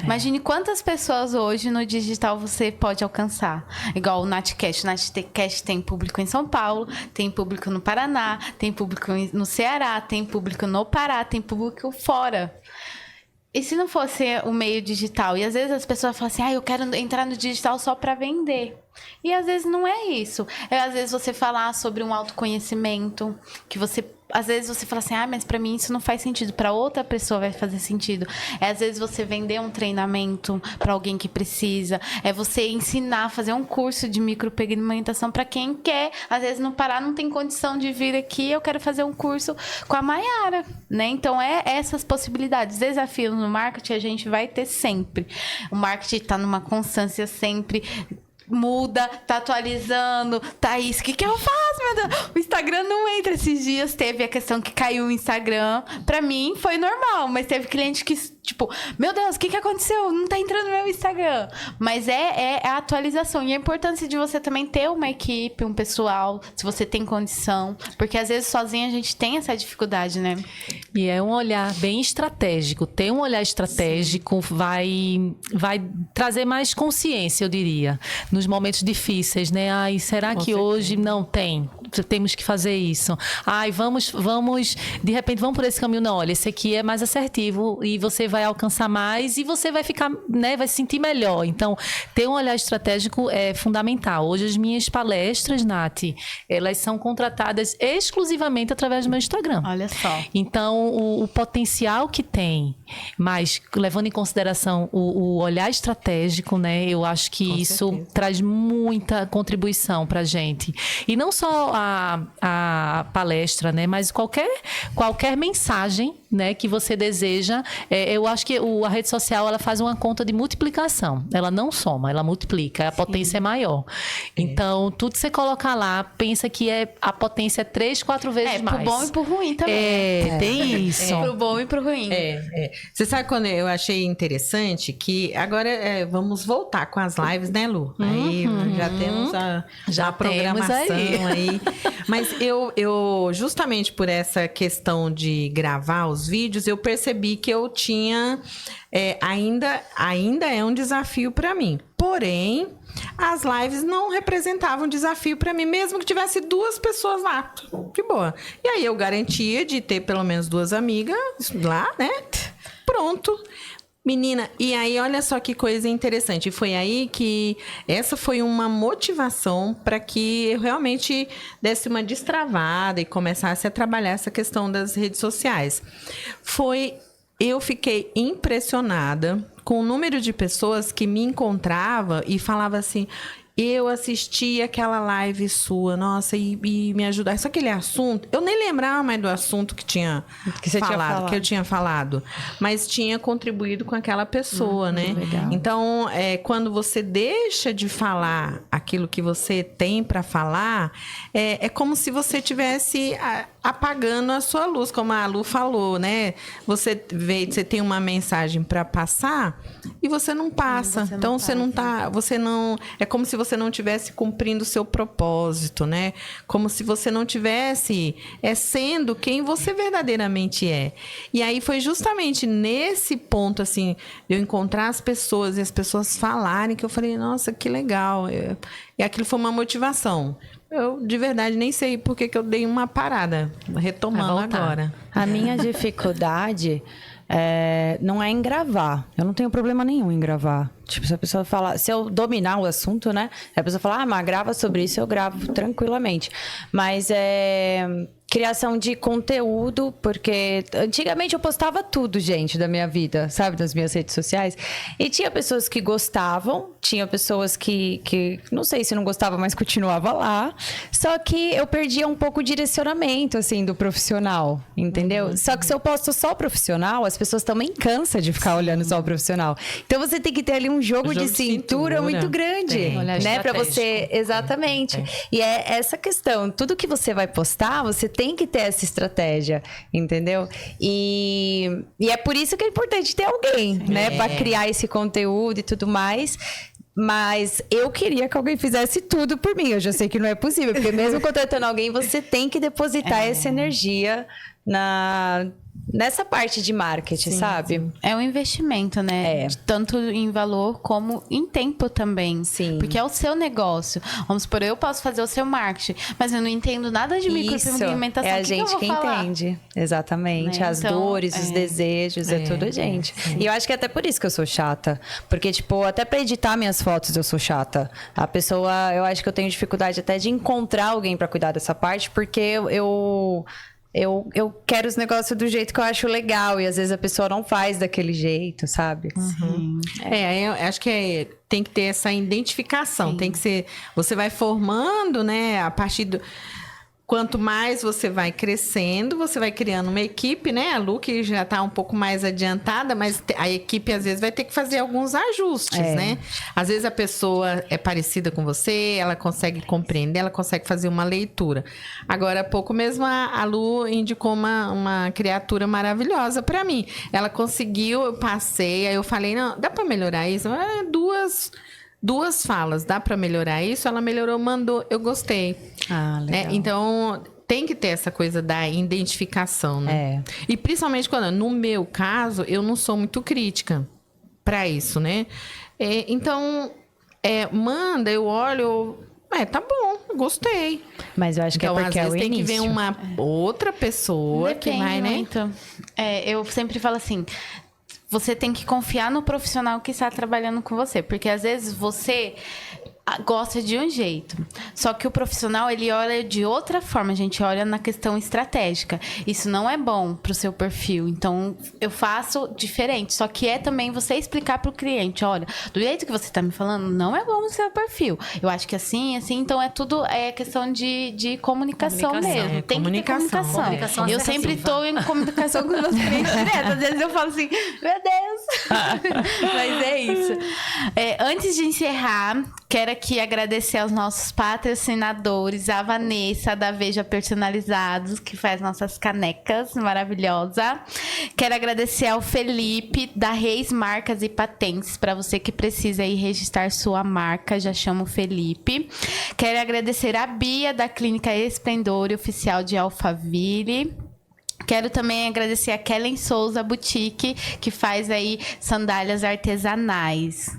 Imagine quantas pessoas hoje no digital você pode alcançar. Igual o Natcast. O Natcast tem público em São Paulo, tem público no Paraná, tem público no Ceará, tem público no Pará, tem público fora. E se não fosse o meio digital? E às vezes as pessoas falam assim, eu quero entrar no digital só para vender. E às vezes não é isso. Às vezes você falar sobre um autoconhecimento, que você... às vezes você fala assim, mas pra mim isso não faz sentido. Pra outra pessoa vai fazer sentido. Às vezes você vender um treinamento pra alguém que precisa. É você ensinar a fazer um curso de micropigmentação pra quem quer. Às vezes no Pará não tem condição de vir aqui. Eu quero fazer um curso com a Mayara, né? Então, essas possibilidades. Desafios no marketing a gente vai ter sempre. O marketing tá numa constância sempre... muda, tá atualizando, Thaís, o que eu faço, meu Deus? O Instagram não entra. Esses dias teve a questão que caiu o Instagram. Pra mim, foi normal, mas teve cliente que, tipo, meu Deus, o que aconteceu? Não tá entrando no meu Instagram. Mas é a atualização. E a importância de você também ter uma equipe, um pessoal, se você tem condição. Porque às vezes sozinha a gente tem essa dificuldade, né? E é um olhar bem estratégico. Ter um olhar estratégico vai trazer mais consciência, eu diria. Nos momentos difíceis, né? Será que hoje não tem? Temos que fazer isso. Vamos, de repente, vamos por esse caminho. Não, olha, esse aqui é mais assertivo e você vai alcançar mais e você vai ficar, né? Vai se sentir melhor. Então, ter um olhar estratégico é fundamental. Hoje, as minhas palestras, Nath, elas são contratadas exclusivamente através do meu Instagram. Olha só. Então, o potencial que tem, mas levando em consideração o olhar estratégico, né? Eu acho que isso traz muita contribuição pra gente. E não só a palestra, né? Mas qualquer mensagem, né, que você deseja. Eu acho que a rede social, ela faz uma conta de multiplicação. Ela não soma, ela multiplica. A potência é maior. Então, tudo que você colocar lá, pensa que a potência é 3, 4 vezes mais. Pro bom e pro ruim também. Tem isso. Pro bom e pro ruim. Você sabe quando eu achei interessante que agora vamos voltar com as lives, né, Lu? Aí já temos a programação aí. Mas eu justamente por essa questão de gravar os vídeos, eu percebi que eu tinha... ainda é um desafio para mim. Porém, as lives não representavam um desafio para mim, mesmo que tivesse 2 pessoas lá. De boa. E aí eu garantia de ter pelo menos 2 amigas lá, né? Pronto. Menina, e aí olha só que coisa interessante. Foi aí que essa foi uma motivação para que eu realmente desse uma destravada e começasse a trabalhar essa questão das redes sociais. Eu fiquei impressionada com o número de pessoas que me encontrava e falava assim... Eu assisti aquela live sua, nossa, e me ajudar. Só aquele assunto, eu nem lembrava mais do assunto que que eu tinha falado, mas tinha contribuído com aquela pessoa, né? Legal. Então, quando você deixa de falar aquilo que você tem para falar, é como se você estivesse apagando a sua luz, como a Lu falou, né? Você tem uma mensagem para passar e você não passa. Então, você não tá, é como se você você não estivesse cumprindo o seu propósito, né? Como se você não tivesse sendo quem você verdadeiramente é. E aí foi justamente nesse ponto, assim, de eu encontrar as pessoas e as pessoas falarem, que eu falei, nossa, que legal. E aquilo foi uma motivação. Eu, de verdade, nem sei por que eu dei uma parada, retomando agora. A minha dificuldade não é em gravar. Eu não tenho problema nenhum em gravar. Tipo, se a pessoa falar... Se eu dominar o assunto, né? Se a pessoa falar, mas grava sobre isso, eu gravo tranquilamente. Mas criação de conteúdo, porque antigamente eu postava tudo, gente, da minha vida, sabe? Das minhas redes sociais. E tinha pessoas que gostavam, tinha pessoas que não sei se não gostava, mas continuava lá. Só que eu perdia um pouco o direcionamento, assim, do profissional, entendeu? Só que se eu posto só o profissional, as pessoas também cansam de ficar olhando só o profissional. Então você tem que ter ali um jogo de cintura muito grande, né? Pra você... Exatamente. E é essa questão. Tudo que você vai postar, você tem que ter essa estratégia, entendeu? E é por isso que é importante ter alguém, né? Pra criar esse conteúdo e tudo mais. Mas eu queria que alguém fizesse tudo por mim. Eu já sei que não é possível, porque mesmo contratando alguém, você tem que depositar essa energia nessa parte de marketing, sabe? É um investimento, né? Tanto em valor como em tempo também. Sim. Porque é o seu negócio. Vamos supor, eu posso fazer o seu marketing, mas eu não entendo nada de micropigmentação. É a gente que entende. Exatamente. Né? As dores, os desejos, é tudo a gente. E eu acho que é até por isso que eu sou chata. Porque, tipo, até pra editar minhas fotos eu sou chata. A pessoa, eu acho que eu tenho dificuldade até de encontrar alguém pra cuidar dessa parte, porque eu quero os negócios do jeito que eu acho legal. E às vezes a pessoa não faz daquele jeito, sabe? Sim. Eu acho que tem que ter essa identificação. Sim. Tem que ser... Você vai formando, né? A partir do... Quanto mais você vai crescendo, você vai criando uma equipe, né? A Lu, que já está um pouco mais adiantada, mas a equipe, às vezes, vai ter que fazer alguns ajustes, né? Às vezes, a pessoa é parecida com você, ela consegue compreender, ela consegue fazer uma leitura. Agora, há pouco mesmo, a Lu indicou uma criatura maravilhosa para mim. Ela conseguiu, eu passei, aí eu falei, não, dá para melhorar isso? Duas falas, dá para melhorar isso? Ela melhorou, mandou, eu gostei. Ah, legal. Né? Então, tem que ter essa coisa da identificação, né? E principalmente quando, no meu caso, eu não sou muito crítica para isso, né? Então, manda, eu olho, tá bom, gostei. Mas eu acho que então, é porque às vezes tem que ver uma outra pessoa que vai, né? Muito. Eu sempre falo assim... Você tem que confiar no profissional que está trabalhando com você. Porque, às vezes, você gosta de um jeito. Só que o profissional, ele olha de outra forma. A gente olha na questão estratégica. Isso não é bom para o seu perfil. Então, eu faço diferente. Só que é também você explicar para o cliente. Olha, do jeito que você está me falando, não é bom no seu perfil. Eu acho que assim. Então, tudo questão de comunicação mesmo. Tem que ter comunicação. Eu sempre estou em comunicação com os meus clientes direto. Às vezes eu falo assim, meu Deus. Mas é isso. Antes de encerrar, quero aqui agradecer aos nossos patrocinadores, a Vanessa, da Veja Personalizados, que faz nossas canecas maravilhosa. Quero agradecer ao Felipe, da Reis Marcas e Patentes, para você que precisa aí registrar sua marca, já chama o Felipe. Quero agradecer a Bia, da Clínica Esplendor, oficial de Alphaville. Quero também agradecer a Kellen Souza Boutique, que faz aí sandálias artesanais.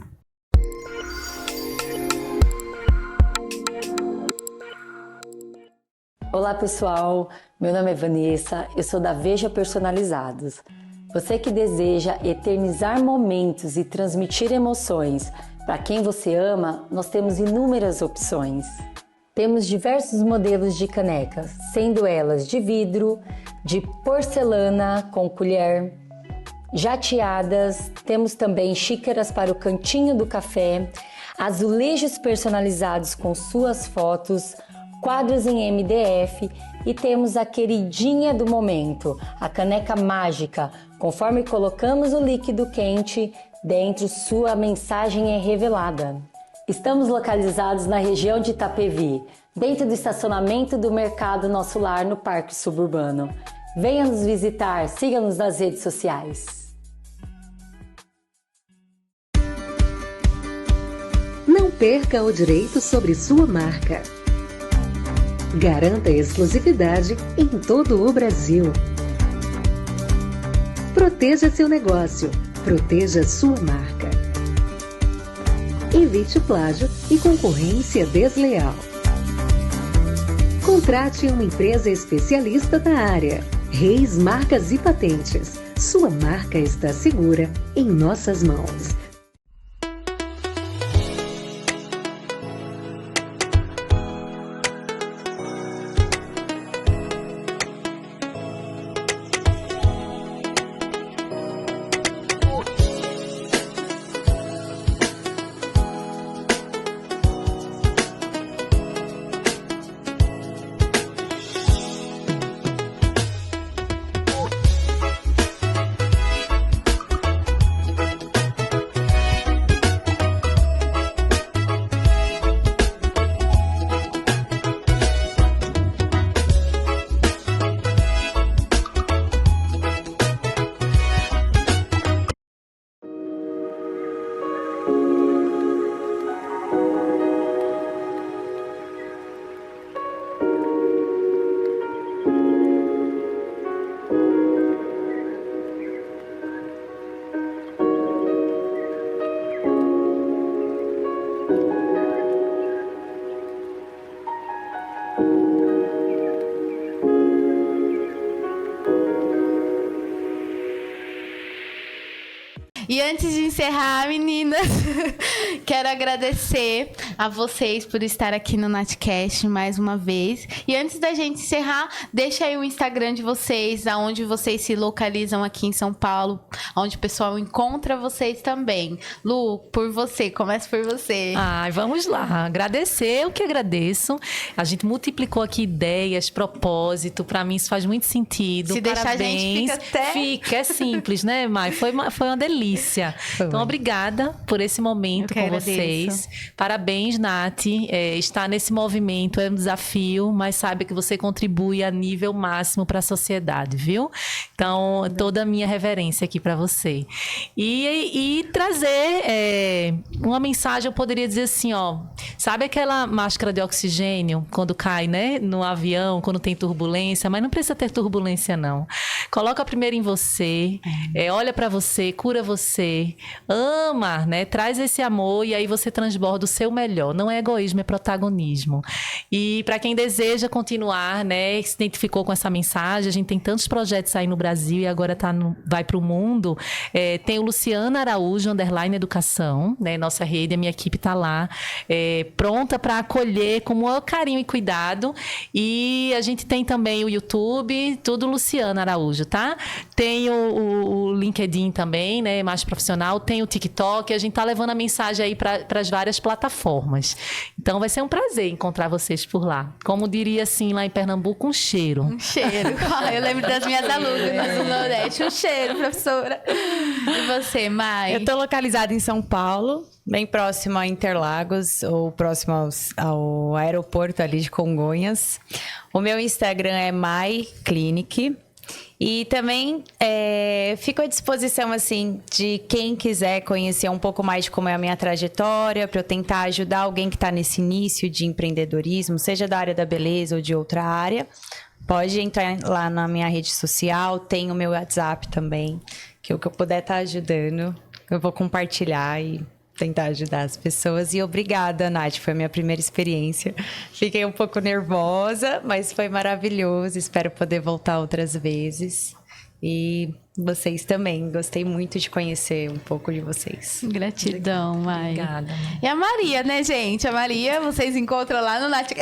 Olá pessoal, meu nome é Vanessa, eu sou da Veja Personalizados. Você que deseja eternizar momentos e transmitir emoções para quem você ama, nós temos inúmeras opções. Temos diversos modelos de canecas, sendo elas de vidro, de porcelana com colher, jateadas, temos também xícaras para o cantinho do café, azulejos personalizados com suas fotos, quadros em MDF e temos a queridinha do momento, a caneca mágica. Conforme colocamos o líquido quente dentro, sua mensagem é revelada. Estamos localizados na região de Itapevi, dentro do estacionamento do Mercado Nosso Lar, no Parque Suburbano. Venha nos visitar, siga-nos nas redes sociais. Não perca o direito sobre sua marca. Garanta exclusividade em todo o Brasil. Proteja seu negócio. Proteja sua marca. Evite plágio e concorrência desleal. Contrate uma empresa especialista na área. Reis Marcas e Patentes. Sua marca está segura em nossas mãos. E antes de encerrar, meninas, quero agradecer a vocês por estar aqui no Natcast mais uma vez. E antes da gente encerrar, deixa aí o Instagram de vocês, aonde vocês se localizam aqui em São Paulo, onde o pessoal encontra vocês também. Lu, por você, começa por você. Ai, vamos lá. Agradecer, eu que agradeço. A gente multiplicou aqui ideias, propósito. Pra mim isso faz muito sentido. Se deixar Parabéns. a gente fica até... Fica, é simples, né, Mai? Foi uma delícia. Então, obrigada por esse momento com vocês. Parabéns, Nath. Estar nesse movimento é um desafio, mas sabe que você contribui a nível máximo para a sociedade, viu? Então, toda a minha reverência aqui para você. E trazer uma mensagem, eu poderia dizer assim, ó, sabe aquela máscara de oxigênio quando cai, né, no avião, quando tem turbulência, mas não precisa ter turbulência, não. Coloca primeiro em você, olha para você, cura você, ama, né? Traz esse amor e aí você transborda o seu melhor. Não é egoísmo, é protagonismo. E para quem deseja continuar, né, se identificou com essa mensagem, a gente tem tantos projetos aí no Brasil e agora vai para o mundo. Tem o Luciana Araújo, _educação, né? Nossa rede, a minha equipe está lá, pronta para acolher com o maior carinho e cuidado. E a gente tem também o YouTube, tudo Luciana Araújo, tá? Tem o LinkedIn também, né? Mais profissional, tem o TikTok, a gente tá levando a mensagem aí para as várias plataformas. Então vai ser um prazer encontrar vocês por lá. Como diria assim lá em Pernambuco, um cheiro. Um cheiro. Eu lembro das minhas alunas do Nordeste. Um cheiro, professora. E você, Mai? Eu tô localizada em São Paulo, bem próximo a Interlagos, ou próximo ao aeroporto ali de Congonhas. O meu Instagram é Mai Clinic. E também fico à disposição, assim, de quem quiser conhecer um pouco mais de como é a minha trajetória, para eu tentar ajudar alguém que está nesse início de empreendedorismo, seja da área da beleza ou de outra área. Pode entrar lá na minha rede social, tem o meu WhatsApp também, que o que eu puder estar ajudando, eu vou compartilhar e tentar ajudar as pessoas. E obrigada, Nath, foi a minha primeira experiência. Fiquei um pouco nervosa, mas foi maravilhoso. Espero poder voltar outras vezes. E vocês também. Gostei muito de conhecer um pouco de vocês. Gratidão, Mai. Obrigada. E a Maria, né, gente? A Maria, vocês encontram lá no Nath...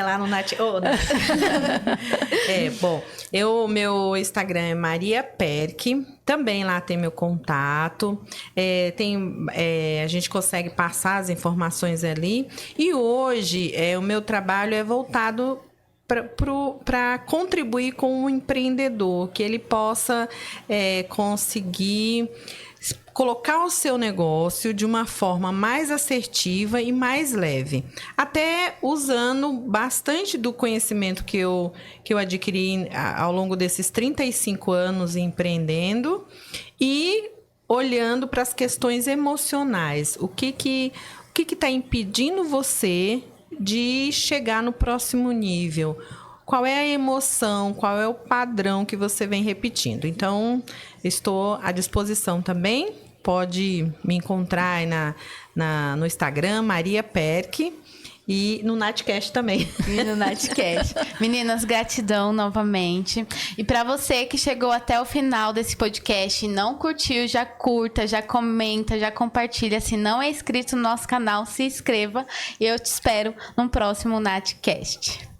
Lá no Nath... Bom, meu Instagram é Maria Perk. Também lá tem meu contato. A gente consegue passar as informações ali. E hoje, o meu trabalho é voltado para contribuir com o empreendedor, que ele possa conseguir colocar o seu negócio de uma forma mais assertiva e mais leve, até usando bastante do conhecimento que eu adquiri ao longo desses 35 anos empreendendo e olhando para as questões emocionais, o que O que está impedindo você de chegar no próximo nível? Qual é a emoção, qual é o padrão que você vem repetindo? Então, estou à disposição também. Pode me encontrar aí no Instagram, Maria Perk, e no Natcast também. E no Natcast. Meninas, gratidão novamente. E para você que chegou até o final desse podcast e não curtiu, já curta, já comenta, já compartilha. Se não é inscrito no nosso canal, se inscreva. E eu te espero no próximo Natcast.